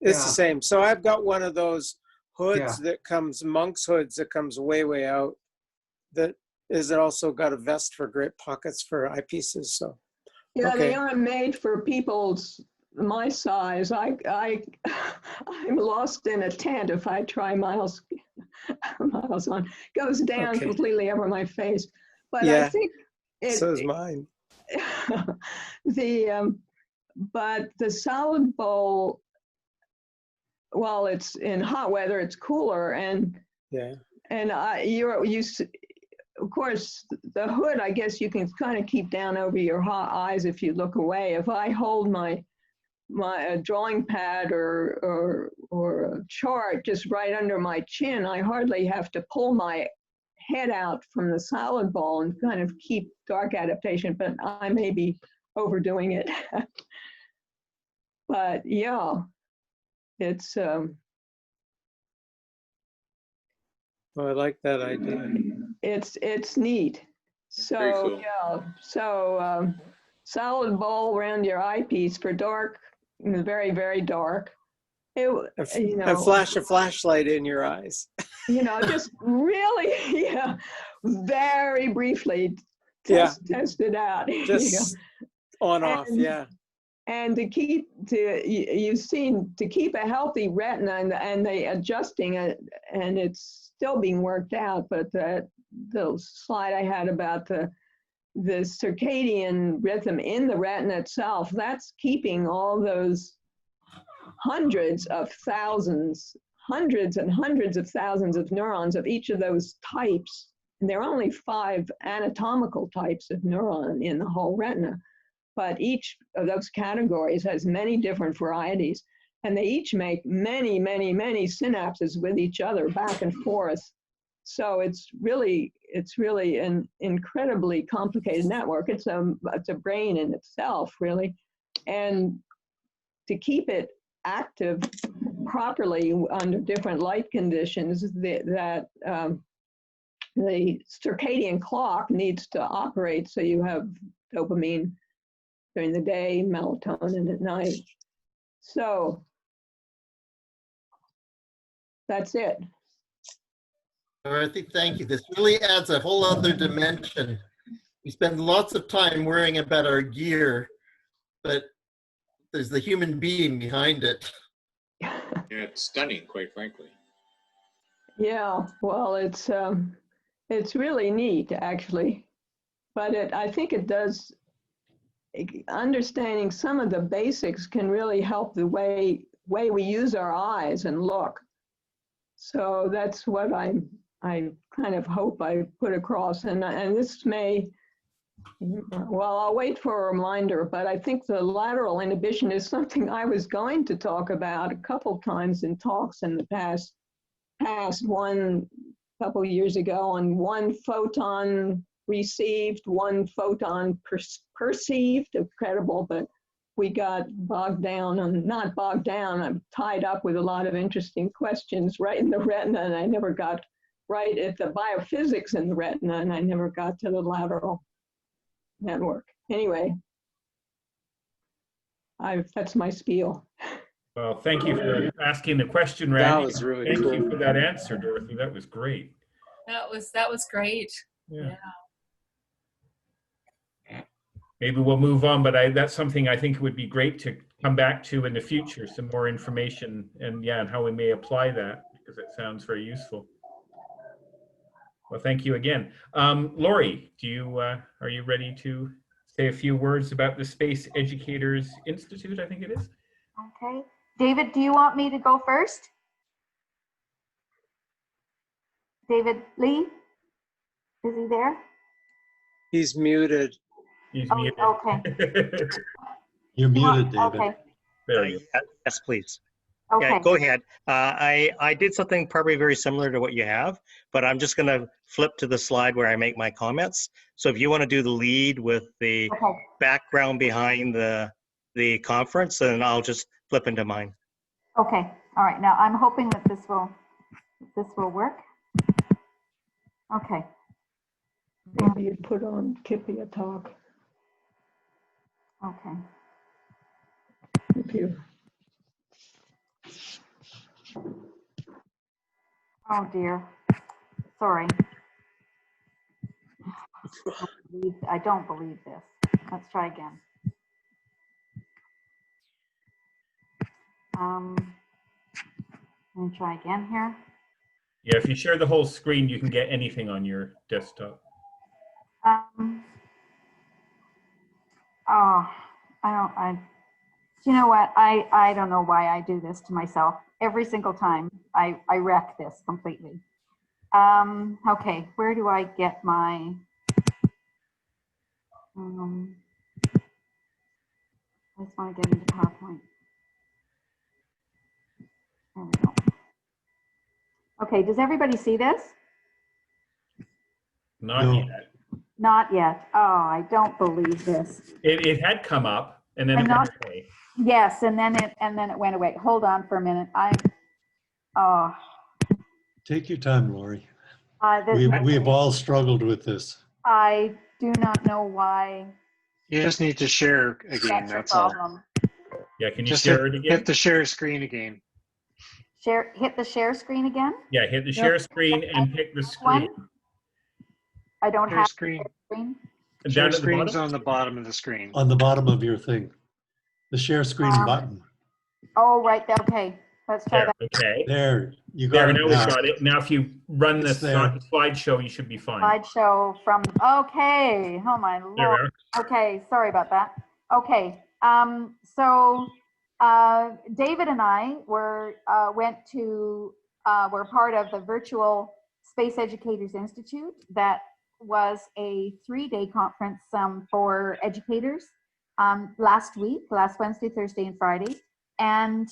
It's the same. So I've got one of those hoods that comes, monk's hoods, that comes way, way out. That is also got a vest for great pockets for eyepieces. So yeah, they aren't made for my size. I'm lost in a tent if I try miles on. Goes down completely over my face. But I think so is mine. But the salad bowl, while it's in hot weather, it's cooler, and of course the hood, I guess you can kind of keep down over your hot eyes if you look away. If I hold my drawing pad or a chart just right under my chin, I hardly have to pull my head out from the salad bowl and kind of keep dark adaptation, but I may be overdoing it. But yeah, it's I like that idea. It's neat. So cool. Salad bowl around your eyepiece for dark, very, very dark. And flash a flashlight in your eyes. Just really, very briefly test it out. Just on off, And to keep a healthy retina and the adjusting it, and it's still being worked out. But the slide I had about the circadian rhythm in the retina itself, that's keeping all those hundreds and hundreds of thousands of neurons of each of those types. And there are only 5 anatomical types of neuron in the whole retina. But each of those categories has many different varieties, and they each make many, many, many synapses with each other back and forth. So it's really an incredibly complicated network. It's a brain in itself, really. And to keep it active properly under different light conditions, the circadian clock needs to operate so you have dopamine during the day, melatonin at night. So that's it. Dorothy, thank you. This really adds a whole other dimension. We spend lots of time worrying about our gear, but there's the human being behind it. Yeah, it's stunning, quite frankly. Yeah, well, it's really neat, actually. But I think it does. Understanding some of the basics can really help the way we use our eyes and look. So that's what I kind of hope I put across. And this may, well, I'll wait for a reminder, but I think the lateral inhibition is something I was going to talk about a couple times in talks in the past, one couple years ago, on 1 photon received, 1 photon perceived, incredible, but we got bogged down, not bogged down, I'm tied up with a lot of interesting questions right in the retina, and I never got right at the biophysics in the retina, and I never got to the lateral network. Anyway, that's my spiel. Well, thank you for asking the question, Randy. That was really Thank cool. you for that answer, Dorothy. That was great. That was great. Yeah. Maybe we'll move on, but that's something I think would be great to come back to in the future, some more information and and how we may apply that, because it sounds very useful. Well, thank you again. Lauri, are you ready to say a few words about the Space Educators Institute, I think it is? Okay. David, do you want me to go first? David Lee? Is he there? He's muted. He's muted. Okay. You're muted, David. Okay. There you go. Yes, please. Okay. Yeah, go ahead. I did something probably very similar to what you have, but I'm just going to flip to the slide where I make my comments. So if you want to do the lead with the background behind the conference, then I'll just flip into mine. Okay. All right. Now I'm hoping that this will work. Okay. Maybe you put on Kippy a talk. Okay. If you. Oh dear. Sorry. I don't believe this. Let's try again. Let me try again here. Yeah, if you share the whole screen, you can get anything on your desktop. You know what? I don't know why I do this to myself. Every single time I wreck this completely. Okay, where do I get my, I just want to get into PowerPoint. There we go. Okay, does everybody see this? Not yet. Not yet. Oh, I don't believe this. It had come up and then it went away. Yes, and then it went away. Hold on for a minute. Take your time, Lauri. We have all struggled with this. I do not know why. You just need to share again, that's all. Yeah, can you Just share it again? Hit the share screen again. Hit the share screen again? Yeah, hit the share screen and pick the screen. I don't Share have screen. a screen. Share Down at the screen's bottom? on the bottom of the screen. On the bottom of your thing. The share screen button. Oh, right. Okay. Let's try that. Okay. There, you got it. Now we got it. Now if you run the slideshow, you should be fine. Slideshow from, okay. Oh my There Lord. we are. Okay, sorry about that. Okay, so David and I were part of the virtual Space Educators Institute. That was a 3-day conference for educators last Wednesday, Thursday, and Friday. And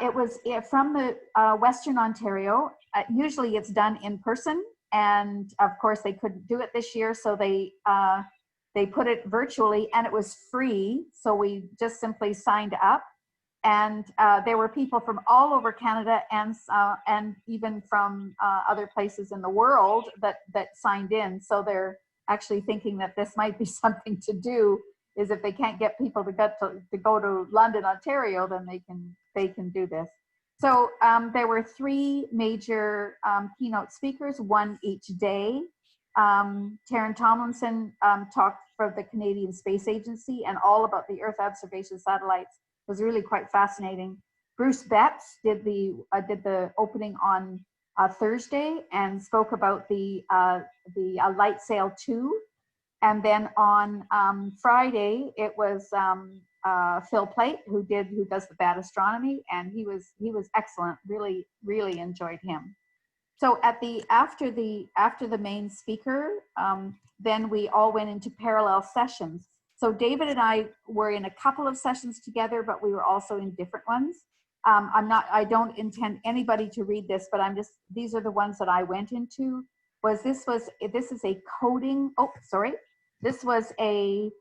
it was from the Western Ontario. Usually it's done in person. And of course they couldn't do it this year. So they put it virtually and it was free. So we just simply signed up. And there were people from all over Canada and even from other places in the world that signed in. So they're actually thinking that this might be something to do, is if they can't get people to go to London, Ontario, then they can do this. So there were 3 major keynote speakers, one each day. Taryn Tomlinson talked for the Canadian Space Agency and all about the Earth observation satellites. It was really quite fascinating. Bruce Betts did the opening on Thursday and spoke about the Light Sail 2. And then on Friday, it was Phil Plait who does the bad astronomy, and he was excellent. Really, really enjoyed him. So after the main speaker, then we all went into parallel sessions. So David and I were in a couple of sessions together, but we were also in different ones. I don't intend anybody to read this, but these are the ones that I went into. This is a coding. Oh, sorry. This was a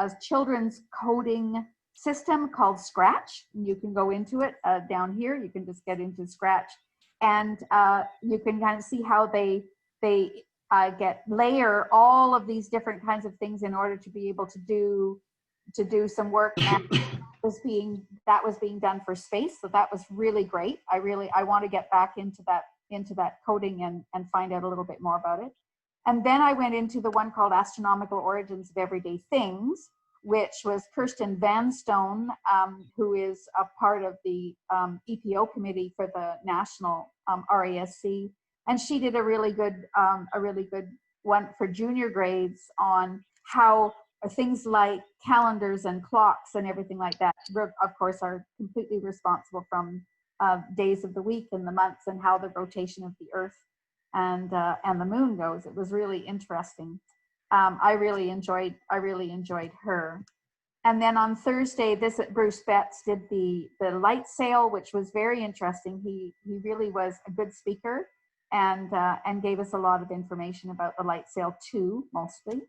a children's coding system called Scratch. You can go into it down here. You can just get into Scratch, and you can kind of see how they layer all of these different kinds of things in order to be able to do some work. And that was being done for space, so that was really great. I want to get back into that coding and find out a little bit more about it. And then I went into the one called Astronomical Origins of Everyday Things, which was Kirsten Vanstone, who is a part of the EPO committee for the national RASC, and she did a really good one for junior grades on how things like calendars and clocks and everything like that, of course, are completely responsible from days of the week and the months and how the rotation of the Earth and the moon goes. It was really interesting. I really enjoyed her. And then on Thursday, Bruce Betts did the light sail, which was very interesting. He really was a good speaker and gave us a lot of information about the light sail too, mostly.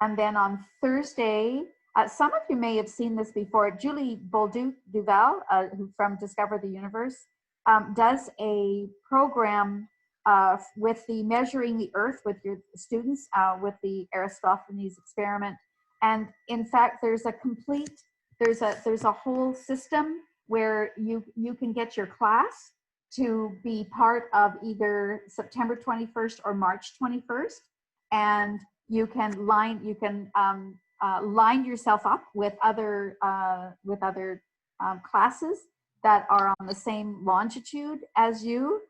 And then on Thursday, some of you may have seen this before. Julie Bolduval, who from Discover the Universe, does a program with the Measuring the Earth with your students with the Aristophanes experiment. And in fact, there's a whole system where you can get your class to be part of either September 21st or March 21st, and you can line yourself up with other classes that are on the same longitude as you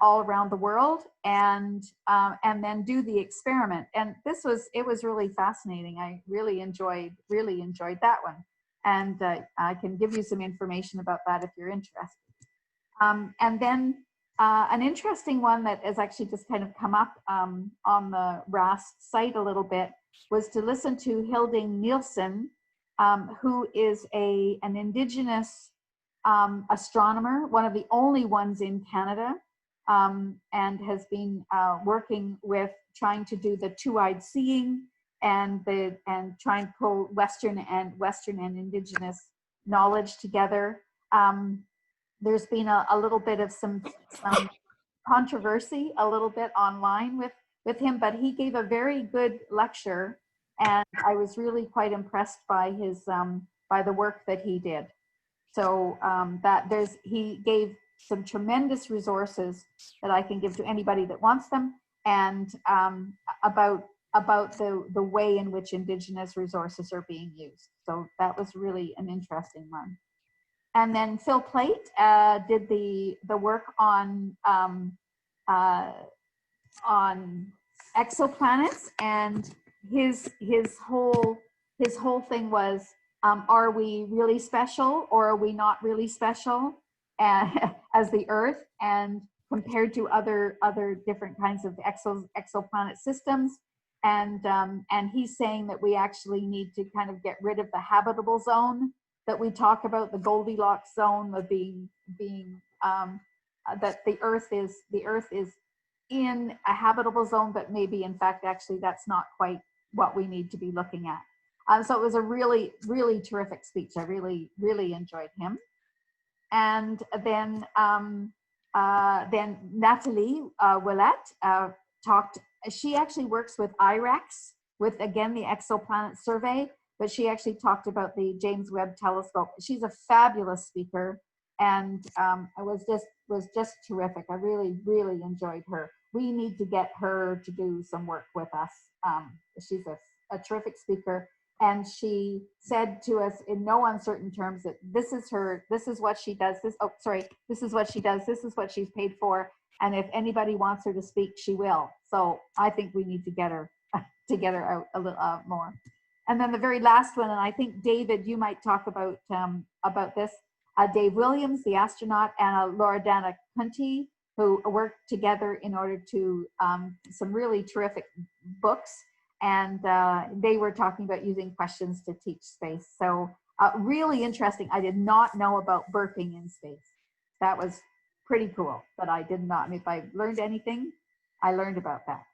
all around the world, and then do the experiment. And it was really fascinating. I really enjoyed that one, and I can give you some information about that if you're interested. And then an interesting one that has actually just kind of come up on the RASC site a little bit was to listen to Hilding Nielsen, who is an Indigenous astronomer, one of the only ones in Canada, and has been working with trying to do the two-eyed seeing and try and pull Western and Indigenous knowledge together. There's been a little bit of some controversy a little bit online with him, but he gave a very good lecture, and I was really quite impressed by his by the work that he did. So he gave some tremendous resources that I can give to anybody that wants them, and about the way in which Indigenous resources are being used. So that was really an interesting one. And then Phil Plate did the work on exoplanets, and his whole thing was, are we really special or are we not really special as the Earth, and compared to other different kinds of exoplanet systems, and he's saying that we actually need to kind of get rid of the habitable zone that we talk about, the Goldilocks zone of being that the Earth is in a habitable zone, but maybe in fact actually that's not quite what we need to be looking at. So it was a really, really terrific speech. I really, really enjoyed him. And then Nathalie Willette talked. She actually works with IREX, with again the exoplanet survey, but she actually talked about the James Webb Telescope. She's a fabulous speaker, and it was just terrific. I really, really enjoyed her. We need to get her to do some work with us. She's a terrific speaker, and she said to us in no uncertain terms that this is what she does. This is what she does. This is what she's paid for. And if anybody wants her to speak, she will. So I think we need to get her out a little more. And then the very last one, and I think David, you might talk about this. Dave Williams, the astronaut, and Laura Dana Kunti, who worked together in order to some really terrific books. And they were talking about using questions to teach space. So really interesting. I did not know about burping in space. That was pretty cool, but I did not. I mean, if I learned anything, I learned about that.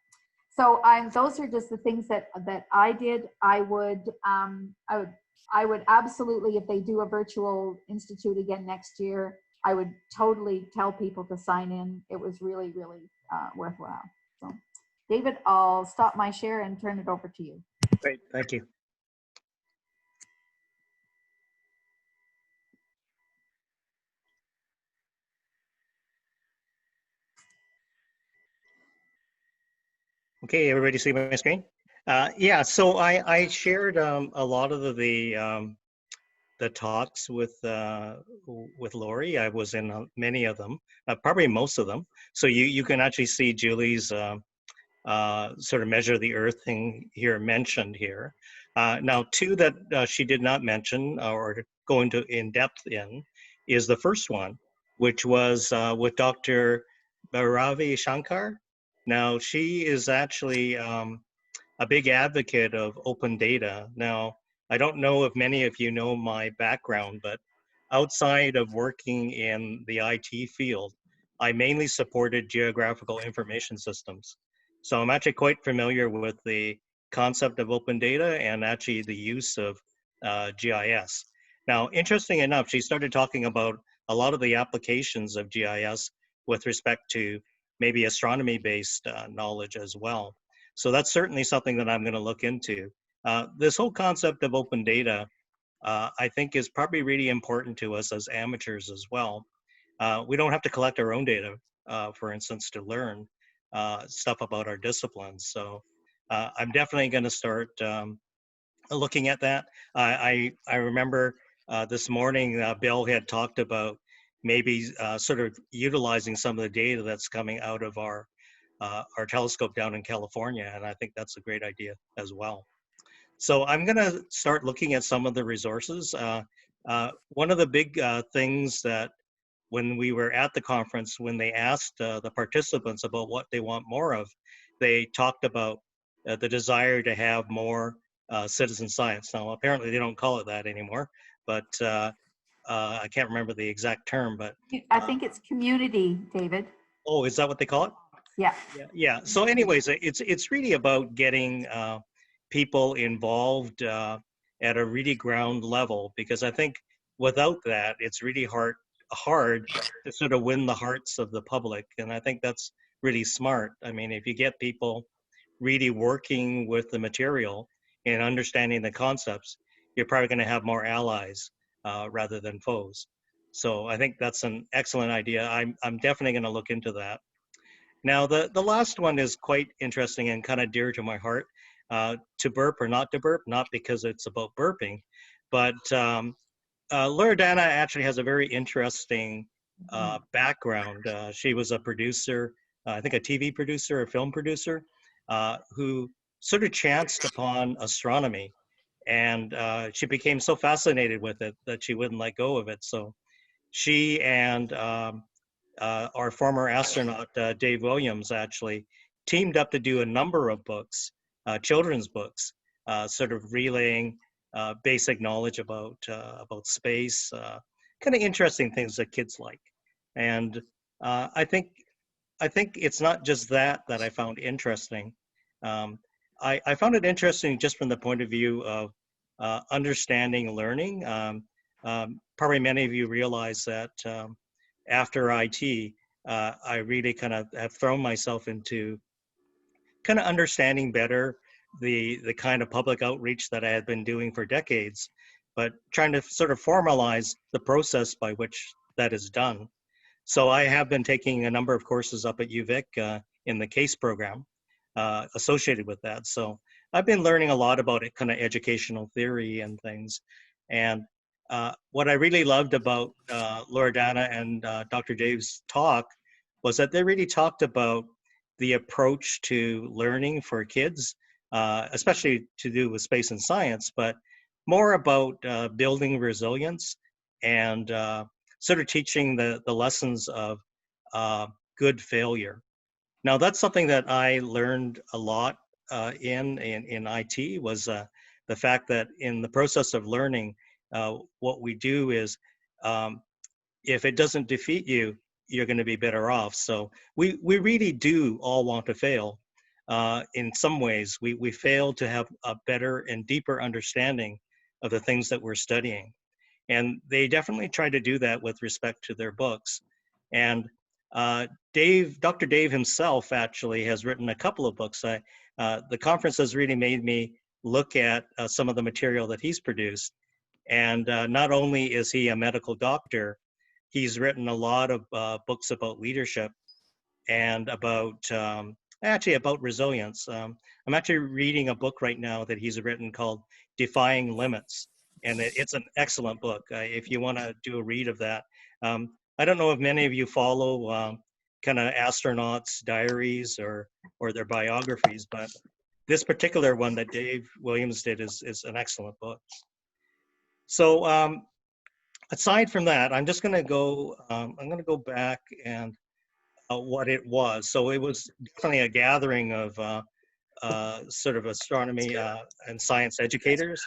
So those are just the things that I did. I would absolutely, if they do a virtual institute again next year, I would totally tell people to sign in. It was really, really worthwhile. So, David, I'll stop my share and turn it over to you. Great, thank you. Okay, everybody see my screen? Yeah, so I shared a lot of the talks with Lauri. I was in many of them, probably most of them. So you can actually see Julie's sort of measure the Earth thing here mentioned here. Now, two that she did not mention or go into in depth in is the first one, which was with Dr. Ravi Shankar. Now, she is actually a big advocate of open data. Now, I don't know if many of you know my background, but outside of working in the IT field, I mainly supported geographical information systems. So I'm actually quite familiar with the concept of open data and actually the use of GIS. Now, interesting enough, she started talking about a lot of the applications of GIS with respect to maybe astronomy-based knowledge as well. So that's certainly something that I'm going to look into. This whole concept of open data, I think, is probably really important to us as amateurs as well. We don't have to collect our own data, for instance, to learn stuff about our disciplines. So I'm definitely going to start looking at that. I remember this morning, Bill had talked about maybe sort of utilizing some of the data that's coming out of our telescope down in California, and I think that's a great idea as well. So I'm going to start looking at some of the resources. One of the big things that when we were at the conference, when they asked the participants about what they want more of, they talked about the desire to have more citizen science. Now, apparently they don't call it that anymore, but I can't remember the exact term, but I think it's community, David. Oh, is that what they call it? Yeah. Yeah. So anyways, it's really about getting people involved at a really ground level, because I think without that, it's really hard to sort of win the hearts of the public. And I think that's really smart. I mean, if you get people really working with the material and understanding the concepts, you're probably going to have more allies rather than foes. So I think that's an excellent idea. I'm definitely going to look into that. Now, the last one is quite interesting and kind of dear to my heart. To burp or not to burp, not because it's about burping, but Loredana actually has a very interesting background. She was a producer, I think a TV producer, a film producer, who sort of chanced upon astronomy. And she became so fascinated with it that she wouldn't let go of it. So she and our former astronaut, Dave Williams, actually teamed up to do a number of books, children's books, sort of relaying basic knowledge about space, kind of interesting things that kids like. And I think it's not just that I found interesting. I found it interesting just from the point of view of understanding learning. Probably many of you realize that after IT, I really kind of have thrown myself into kind of understanding better the kind of public outreach that I had been doing for decades, but trying to sort of formalize the process by which that is done. So I have been taking a number of courses up at UVic in the CASE program associated with that. So I've been learning a lot about it, kind of educational theory and things. And what I really loved about Loredana and Dr. Dave's talk was that they really talked about the approach to learning for kids, especially to do with space and science, but more about building resilience and sort of teaching the lessons of good failure. Now, that's something that I learned a lot in IT, was the fact that in the process of learning, what we do is if it doesn't defeat you, you're going to be better off. So we really do all want to fail. in some ways, we fail to have a better and deeper understanding of the things that we're studying. And they definitely try to do that with respect to their books. And Dr. Dave himself actually has written a couple of books. The conference has really made me look at some of the material that he's produced. And not only is he a medical doctor, he's written a lot of books about leadership and about actually about resilience. I'm actually reading a book right now that he's written called Defying Limits. And it's an excellent book if you want to do a read of that. I don't know if many of you follow kind of astronauts' diaries or their biographies, but this particular one that Dave Williams did is an excellent book. So aside from that, I'm just going to go. I'm going to go back and what it was. So it was definitely a gathering of sort of astronomy and science educators.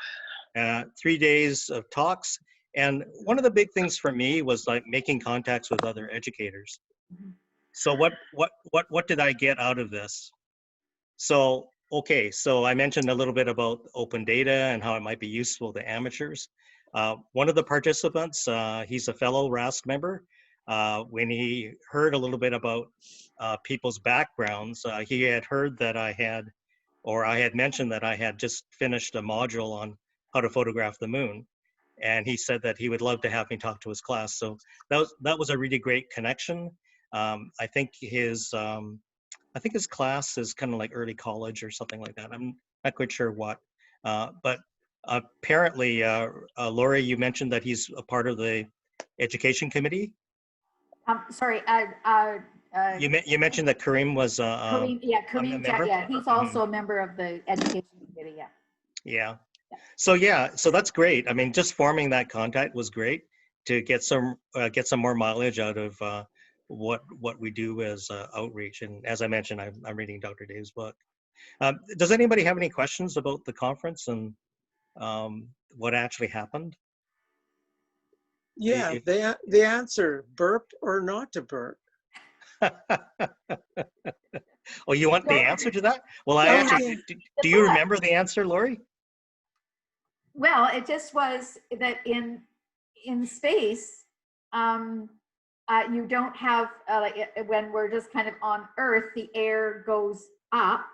3 days of talks, and one of the big things for me was like making contacts with other educators. So what did I get out of this? So okay, so I mentioned a little bit about open data and how it might be useful to amateurs. One of the participants, he's a fellow RASC member. When he heard a little bit about people's backgrounds, he had heard that I had mentioned that I had just finished a module on how to photograph the moon. And he said that he would love to have me talk to his class. So that was a really great connection. I think his class is kind of like early college or something like that. I'm not quite sure what, but apparently, Lauri, you mentioned that he's a part of the education committee. Sorry, you mentioned that Kareem was Kareem, yeah, Kareem, member? yeah, he's also a member of the education committee, yeah. Yeah. So that's great. I mean, just forming that contact was great to get some more mileage out of what we do as outreach. And as I mentioned, I'm reading Dr. Dave's book. Does anybody have any questions about the conference and what actually happened? Yeah, the answer, burp or not to burp. Oh, you want the answer to that? Well, I actually, do you remember the answer, Lauri? Well, it just was that in space, you don't have, when we're just kind of on Earth, the air goes up.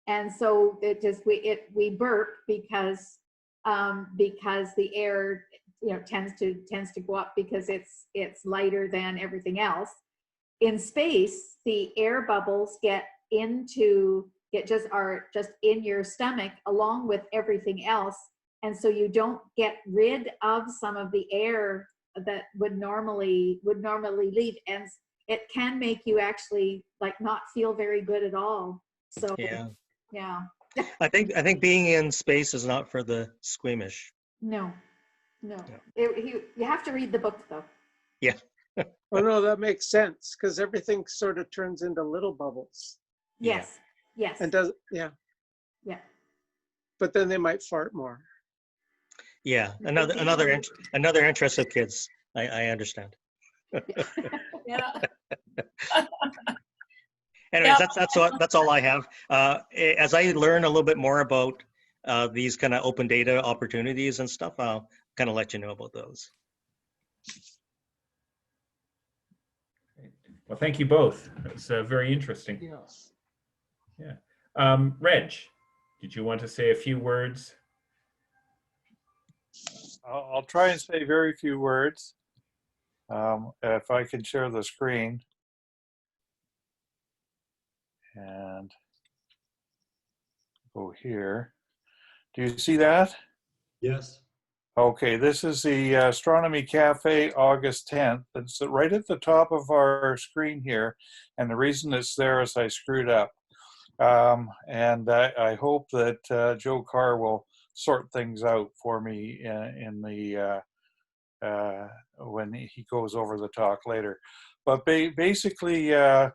And so it just, we burp because the air, tends to go up because it's lighter than everything else. In space, the air bubbles are just in your stomach along with everything else. And so you don't get rid of some of the air that would normally leave, and it can make you actually like not feel very good at all. So yeah. I think being in space is not for the squeamish. No. You have to read the book though. Yeah. Oh no, that makes sense because everything sort of turns into little bubbles. Yes. And yeah. But then they might fart more. Yeah, another interest of kids. I understand. Yeah. Anyways, that's all I have. As I learn a little bit more about these kind of open data opportunities and stuff, I'll kind of let you know about those. Well, thank you both. It's very interesting. Yes. Yeah. Reg, did you want to say a few words? I'll try and say very few words. If I can share the screen. And go here. Do you see that? Yes. Okay, this is the Astronomy Cafe, August 10th. It's right at the top of our screen here. And the reason it's there is I screwed up. And I hope that Joe Carr will sort things out for me in the when he goes over the talk later. But basically, I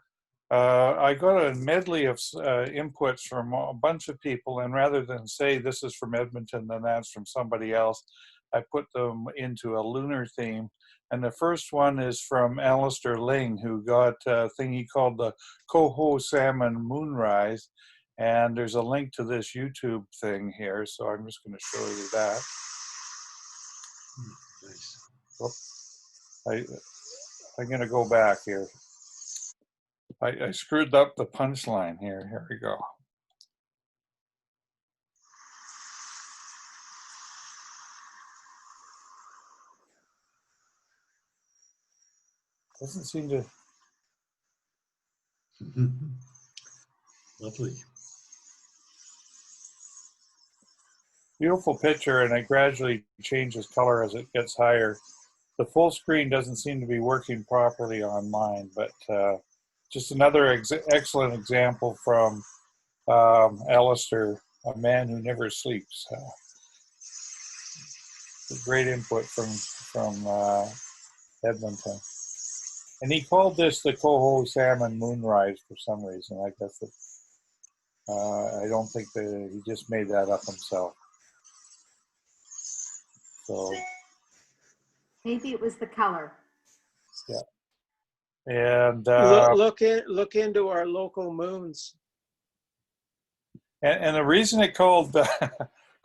got a medley of inputs from a bunch of people, and rather than say this is from Edmonton and that's from somebody else, I put them into a lunar theme. And the first one is from Alistair Ling, who got a thing he called the Coho Salmon Moonrise. And there's a link to this YouTube thing here, so I'm just going to show you that. Nice. I'm going to go back here. I screwed up the punchline here. Here we go. Doesn't seem to. Lovely. Beautiful picture, and it gradually changes color as it gets higher. The full screen doesn't seem to be working properly on mine, but just another excellent example from Alistair, a man who never sleeps. Great input from Edmonton. And he called this the Coho Salmon Moonrise for some reason. I guess I don't think that he just made that up himself. So Maybe it was the color. yeah, and look into our local moons. And the reason it called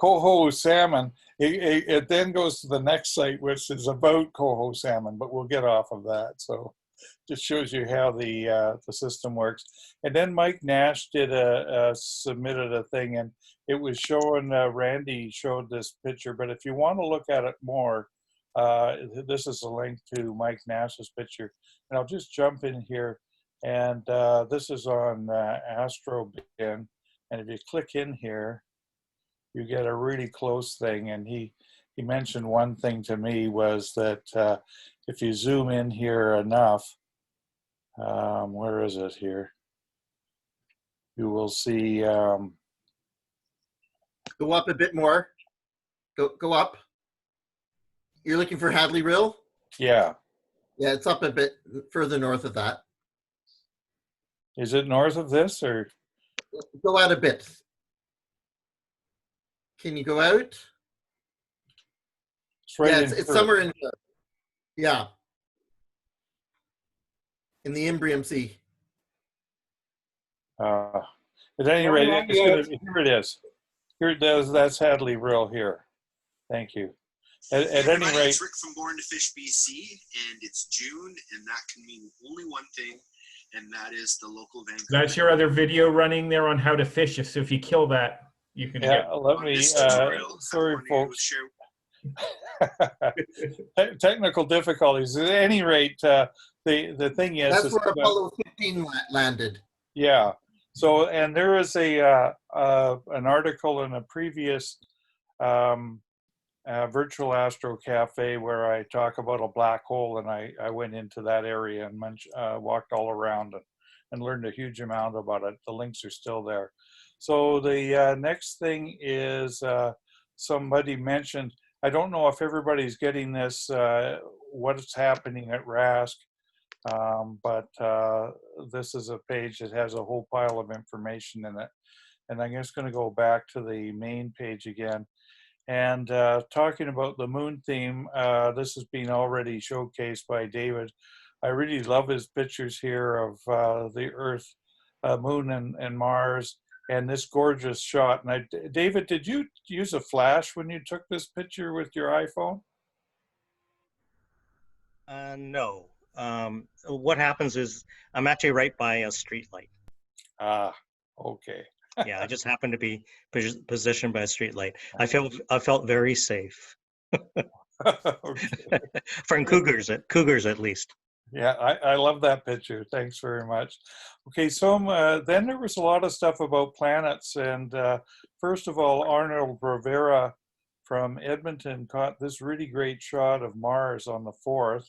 coho salmon, it then goes to the next site, which is about coho salmon, but we'll get off of that. So just shows you how the system works. And then Mike Nash did submitted a thing, and it was showing, Randy showed this picture, but if you want to look at it more, this is a link to Mike Nash's picture. And I'll just jump in here, and this is on Astro Bin. And if you click in here, you get a really close thing. And he mentioned one thing to me was that if you zoom in here enough, where is it here? You will see. Go up a bit more. Go up. You're looking for Hadley Rill? Yeah. Yeah, it's up a bit further north of that. Is it north of this, or? Go out a bit. Can you go out? It's right yeah, in it's somewhere in here. Yeah. In the Imbrium Sea. At any rate, here it is. Here it is. That's Hadley Rill here. Thank you. At any rate, it's Rick from Born to Fish BC, and it's June, and that can mean only one thing, and that is the local Vancouver. That's your other video running there on how to fish. So if you kill that, you can yeah, get. let me. Sorry, folks. Technical difficulties. At any rate, the thing is. That's where Apollo 15 landed. Yeah. So, and there is an article in a previous virtual Astro Cafe where I talk about a black hole, and I went into that area and walked all around and learned a huge amount about it. The links are still there. So the next thing is somebody mentioned, I don't know if everybody's getting this, what's happening at RASC, but this is a page that has a whole pile of information in it. And I'm just going to go back to the main page again. And talking about the moon theme, this has been already showcased by David. I really love his pictures here of the Earth, Moon, and Mars, and this gorgeous shot. And David, did you use a flash when you took this picture with your iPhone? No. What happens is I'm actually right by a street light. Ah, okay. Yeah, I just happened to be positioned by a street light. I felt very safe. From cougars at least. Yeah, I love that picture. Thanks very much. Okay, so then there was a lot of stuff about planets, and first of all, Arnold Rivera from Edmonton caught this really great shot of Mars on the 4th,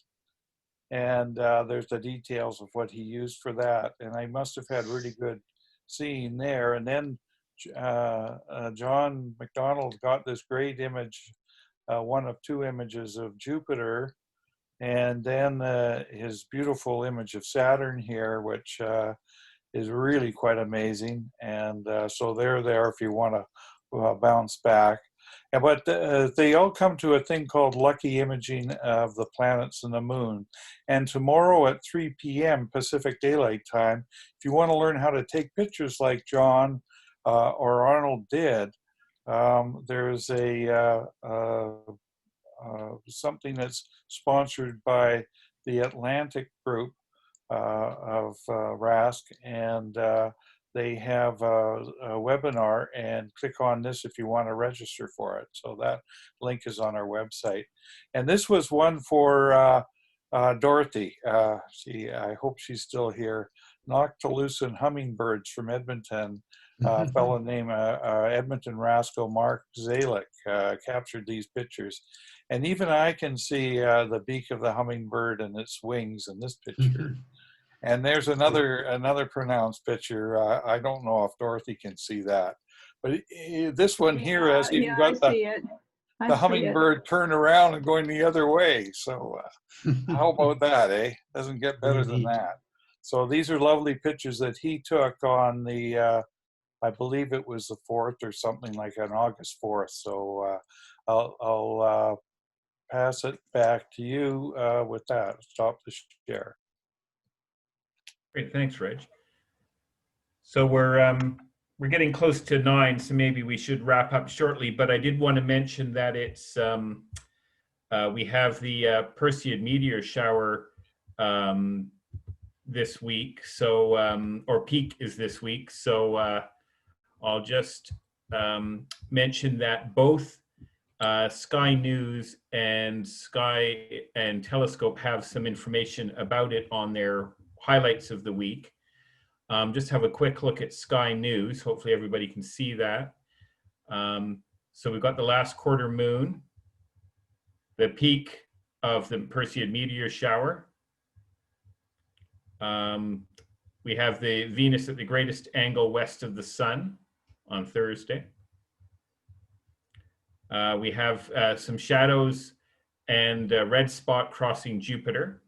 and there's the details of what he used for that, and I must have had really good seeing there. And then John McDonald got this great image, one of two images of Jupiter, and then his beautiful image of Saturn here, which is really quite amazing. And so they're there if you want to bounce back. But they all come to a thing called lucky imaging of the planets and the moon. And tomorrow at 3 p.m. Pacific Daylight Time, if you want to learn how to take pictures like John or Arnold did, there's a something that's sponsored by the Atlantic group of RASC, and they have a webinar, and click on this if you want to register for it. So that link is on our website. And this was one for Dorothy. I hope she's still here. Noctilucent hummingbirds from Edmonton. A fellow named Edmonton rascal Mark Zalik captured these pictures. And even I can see the beak of the hummingbird and its wings in this picture. And there's another pronounced picture. I don't know if Dorothy can see that. But this one here has even got the hummingbird turned around and going the other way. So how about that, eh? Doesn't get better than that. So these are lovely pictures that he took on the, I believe it was the 4th or something, like on August 4th. So I'll pass it back to you with that. Stop the share. Great, thanks, Reg. So we're getting close to 9, so maybe we should wrap up shortly. But I did want to mention that it's we have the Perseid meteor shower this week. So or peak is this week. So I'll just mention that both Sky News and Sky and Telescope have some information about it on their highlights of the week. Just have a quick look at Sky News. Hopefully everybody can see that. So we've got the last quarter moon, the peak of the Perseid meteor shower. We have the Venus at the greatest angle west of the sun on Thursday. We have some shadows and a red spot crossing Jupiter,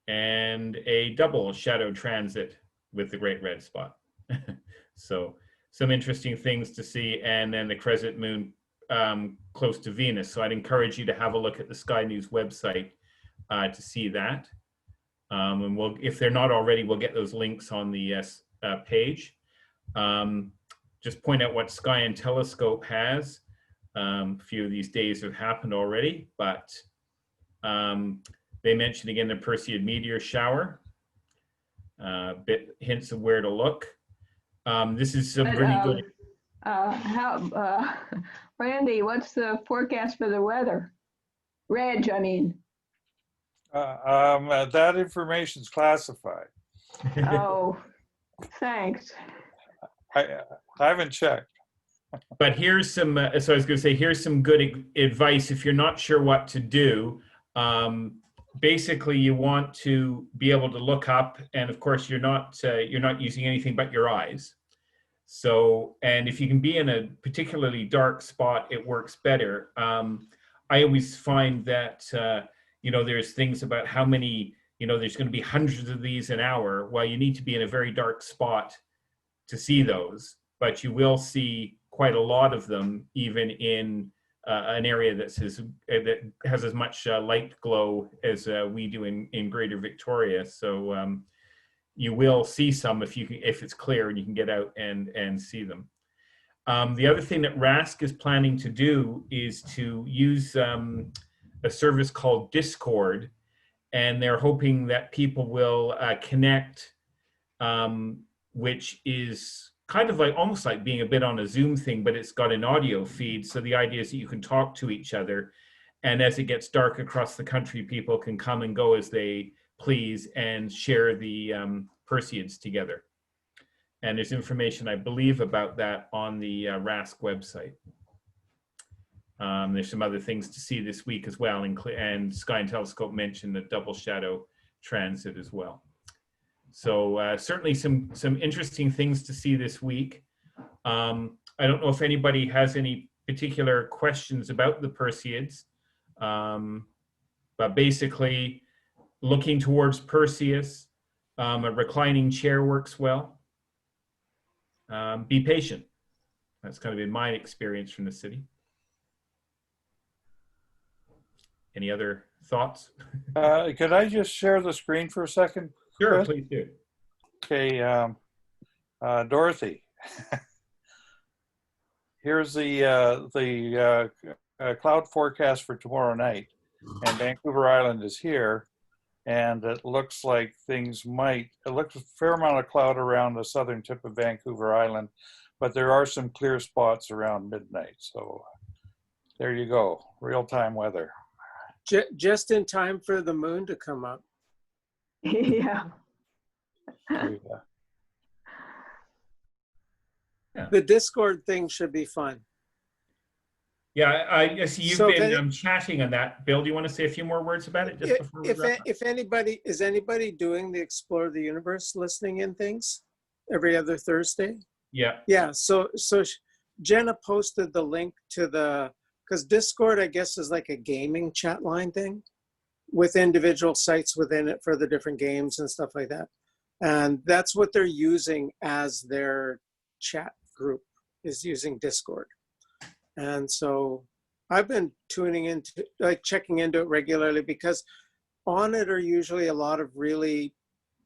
and a double shadow transit with the great red spot. So some interesting things to see, and then the crescent moon close to Venus. So I'd encourage you to have a look at the Sky News website to see that. And we'll, if they're not already, we'll get those links on the page. Just point out what Sky and Telescope has. A few of these days have happened already, but they mentioned again the Perseid meteor shower. Bit hints of where to look. This is some really good. Randy, what's the forecast for the weather? Reg, I mean. That information's classified. Oh, thanks. I haven't checked. But here's some, so I was going to say, here's some good advice if you're not sure what to do. Basically, you want to be able to look up, and of course, you're not using anything but your eyes. So, and if you can be in a particularly dark spot, it works better. I always find that you know, there's things about how many, you know, there's going to be hundreds of these an hour. Well, you need to be in a very dark spot to see those, but you will see quite a lot of them, even in an area that has as much light glow as we do in Greater Victoria. So you will see some if it's clear and you can get out and see them. The other thing that RASC is planning to do is to use a service called Discord, and they're hoping that people will connect, which is kind of like almost like being a bit on a Zoom thing, but it's got an audio feed. So the idea is that you can talk to each other, and as it gets dark across the country, people can come and go as they please and share the Perseids together. And there's information, I believe, about that on the RASC website. There's some other things to see this week as well, and Sky and Telescope mentioned the double shadow transit as well. So certainly some interesting things to see this week. I don't know if anybody has any particular questions about the Perseids, but basically looking towards Perseus, a reclining chair works well. Be patient. That's kind of been my experience from the city. Any other thoughts? Could I just share the screen for a second? Sure, please do. Okay. Dorothy, here's the cloud forecast for tomorrow night, and Vancouver Island is here, and it looks like things might, it looks a fair amount of cloud around the southern tip of Vancouver Island, but there are some clear spots around midnight. So there you go, real-time weather. Just in time for the moon to come up. Yeah. The Discord thing should be fun. Yeah, I see you've So if been chatting on that. Bill, do you want to say a few more words about it just before we wrap up? If anybody, is anybody doing the Explore the Universe listening in things every other Thursday? Yeah. Yeah, so Jenna posted the link to because Discord, I guess, is like a gaming chat line thing with individual sites within it for the different games and stuff like that. And that's what they're using as their chat group, is using Discord. And so I've been tuning into, like checking into it regularly, because on it are usually a lot of really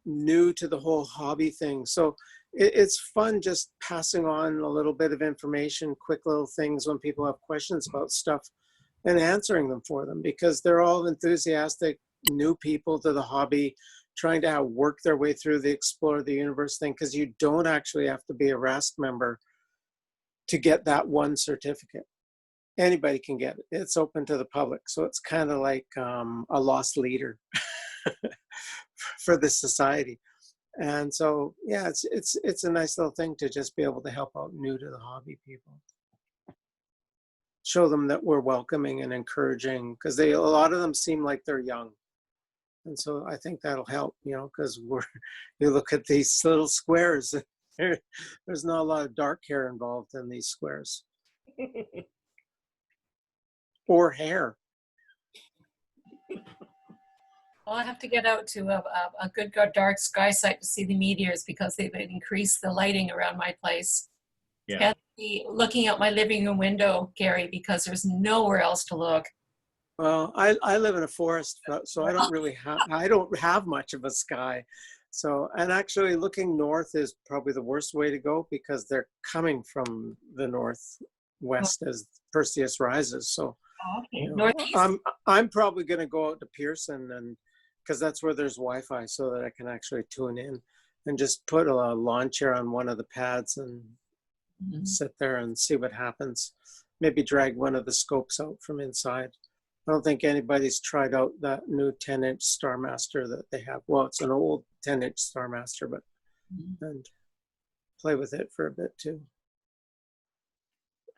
new to the whole hobby thing. So it's fun just passing on a little bit of information, quick little things when people have questions about stuff, and answering them for them, because they're all enthusiastic new people to the hobby, trying to work their way through the Explore the Universe thing, because you don't actually have to be a RASC member to get that one certificate. Anybody can get it. It's open to the public. So it's kind of like a lost leader for the society. And so, yeah, it's a nice little thing to just be able to help out new to the hobby people. Show them that we're welcoming and encouraging, because a lot of them seem like they're young. And so I think that'll help, you know, because you look at these little squares, there's not a lot of dark hair involved in these squares. Or hair. Well, I have to get out to a good dark sky site to see the meteors, because they've increased the lighting around my place. Yeah. Can't be looking out my living room window, Gary, because there's nowhere else to look. Well, I live in a forest, so I don't really have much of a sky. So, and actually looking north is probably the worst way to go, because they're coming from the northwest as Perseid rises. So, okay. you know, Northeast? I'm probably going to go out to Pearson, and because that's where there's Wi-Fi, so that I can actually tune in and just put a lawn chair on one of the pads and sit there and see what happens. Maybe drag one of the scopes out from inside. I don't think anybody's tried out that new 10-inch Star Master that they have. Well, it's an old 10-inch Star Master, but and play with it for a bit too.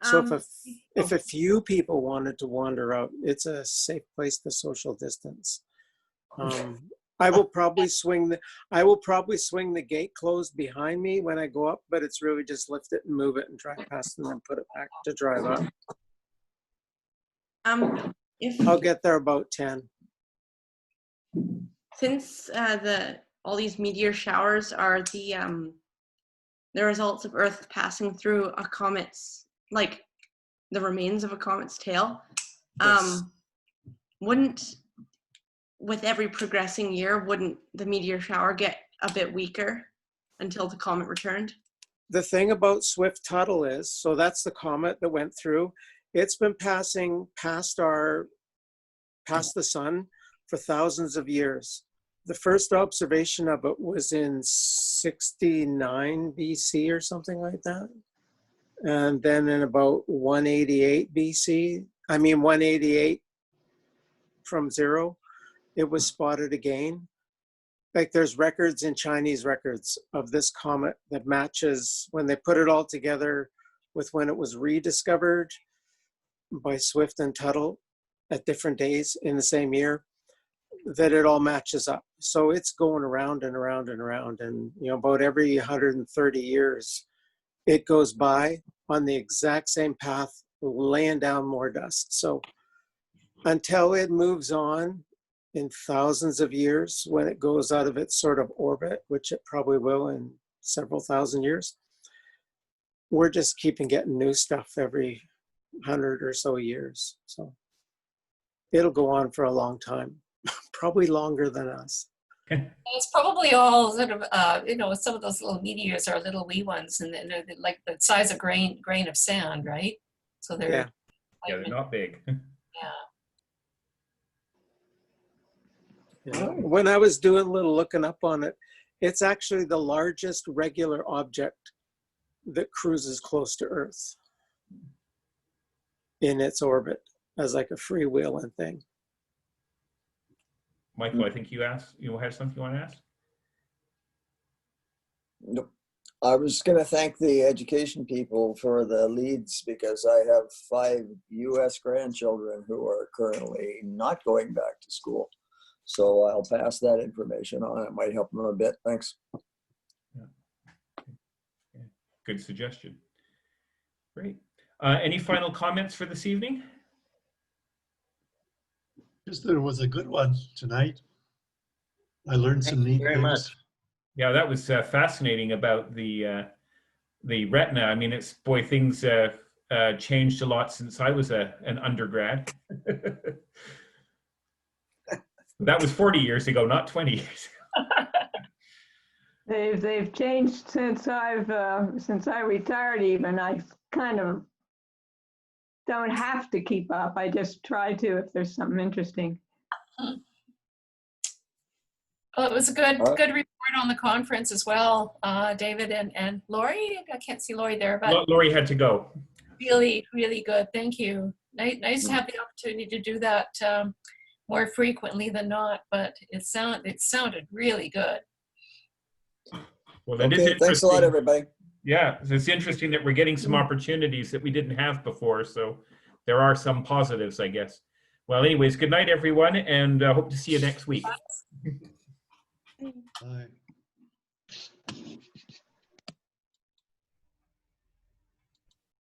So if a few people wanted to wander out, it's a safe place to social distance. I will probably swing the gate closed behind me when I go up, but it's really just lift it and move it and drive past and then put it back to drive up. I'll get there about 10. Since all these meteor showers are the results of Earth passing through a comet's, like the remains of a comet's tail, wouldn't, with every progressing year, wouldn't the meteor shower get a bit weaker until the comet returned? The thing about Swift-Tuttle is, so that's the comet that went through. It's been passing past the sun for thousands of years. The first observation of it was in 69 BC or something like that. And then in about 188 BC, 188 from zero, it was spotted again. Like there's records in Chinese records of this comet that matches, when they put it all together with when it was rediscovered by Swift and Tuttle at different days in the same year, that it all matches up. So it's going around and around and around, and about every 130 years it goes by on the exact same path, laying down more dust. So until it moves on in thousands of years, when it goes out of its sort of orbit, which it probably will in several thousand years, we're just keeping getting new stuff every 100 or so years. So it'll go on for a long time, probably longer than us. It's probably all sort of, you know, some of those little meteors are little wee ones, and they're like the size of grain of sand, right? So they're Yeah, they're not big. Yeah. When I was doing a little looking up on it, it's actually the largest regular object that cruises close to Earth in its orbit as like a freewheeling thing. Michael, I think you had something you want to ask? Nope. I was going to thank the education people for the leads because I have 5 U.S. grandchildren who are currently not going back to school. So I'll pass that information on. It might help them a bit. Thanks. Good suggestion. Great. Any final comments for this evening? Just that it was a good one tonight. I learned some neat very things. much. Yeah, that was fascinating about the retina. I mean, it's boy, things changed a lot since I was an undergrad. That was 40 years ago, not 20 years ago. They've changed since I retired. Even I kind of don't have to keep up. I just try to if there's something interesting. Well, it was a good report on the conference as well, David and Lauri. I can't see Lauri there, but Lauri had to go. Really, really good. Thank you. Nice to have the opportunity to do that more frequently than not, but it sounded really good. Well, that is Okay, thanks a lot, interesting. everybody. Yeah, it's interesting that we're getting some opportunities that we didn't have before. So there are some positives, I guess. Well, anyways, good night, everyone, and hope to see you next week. Bye.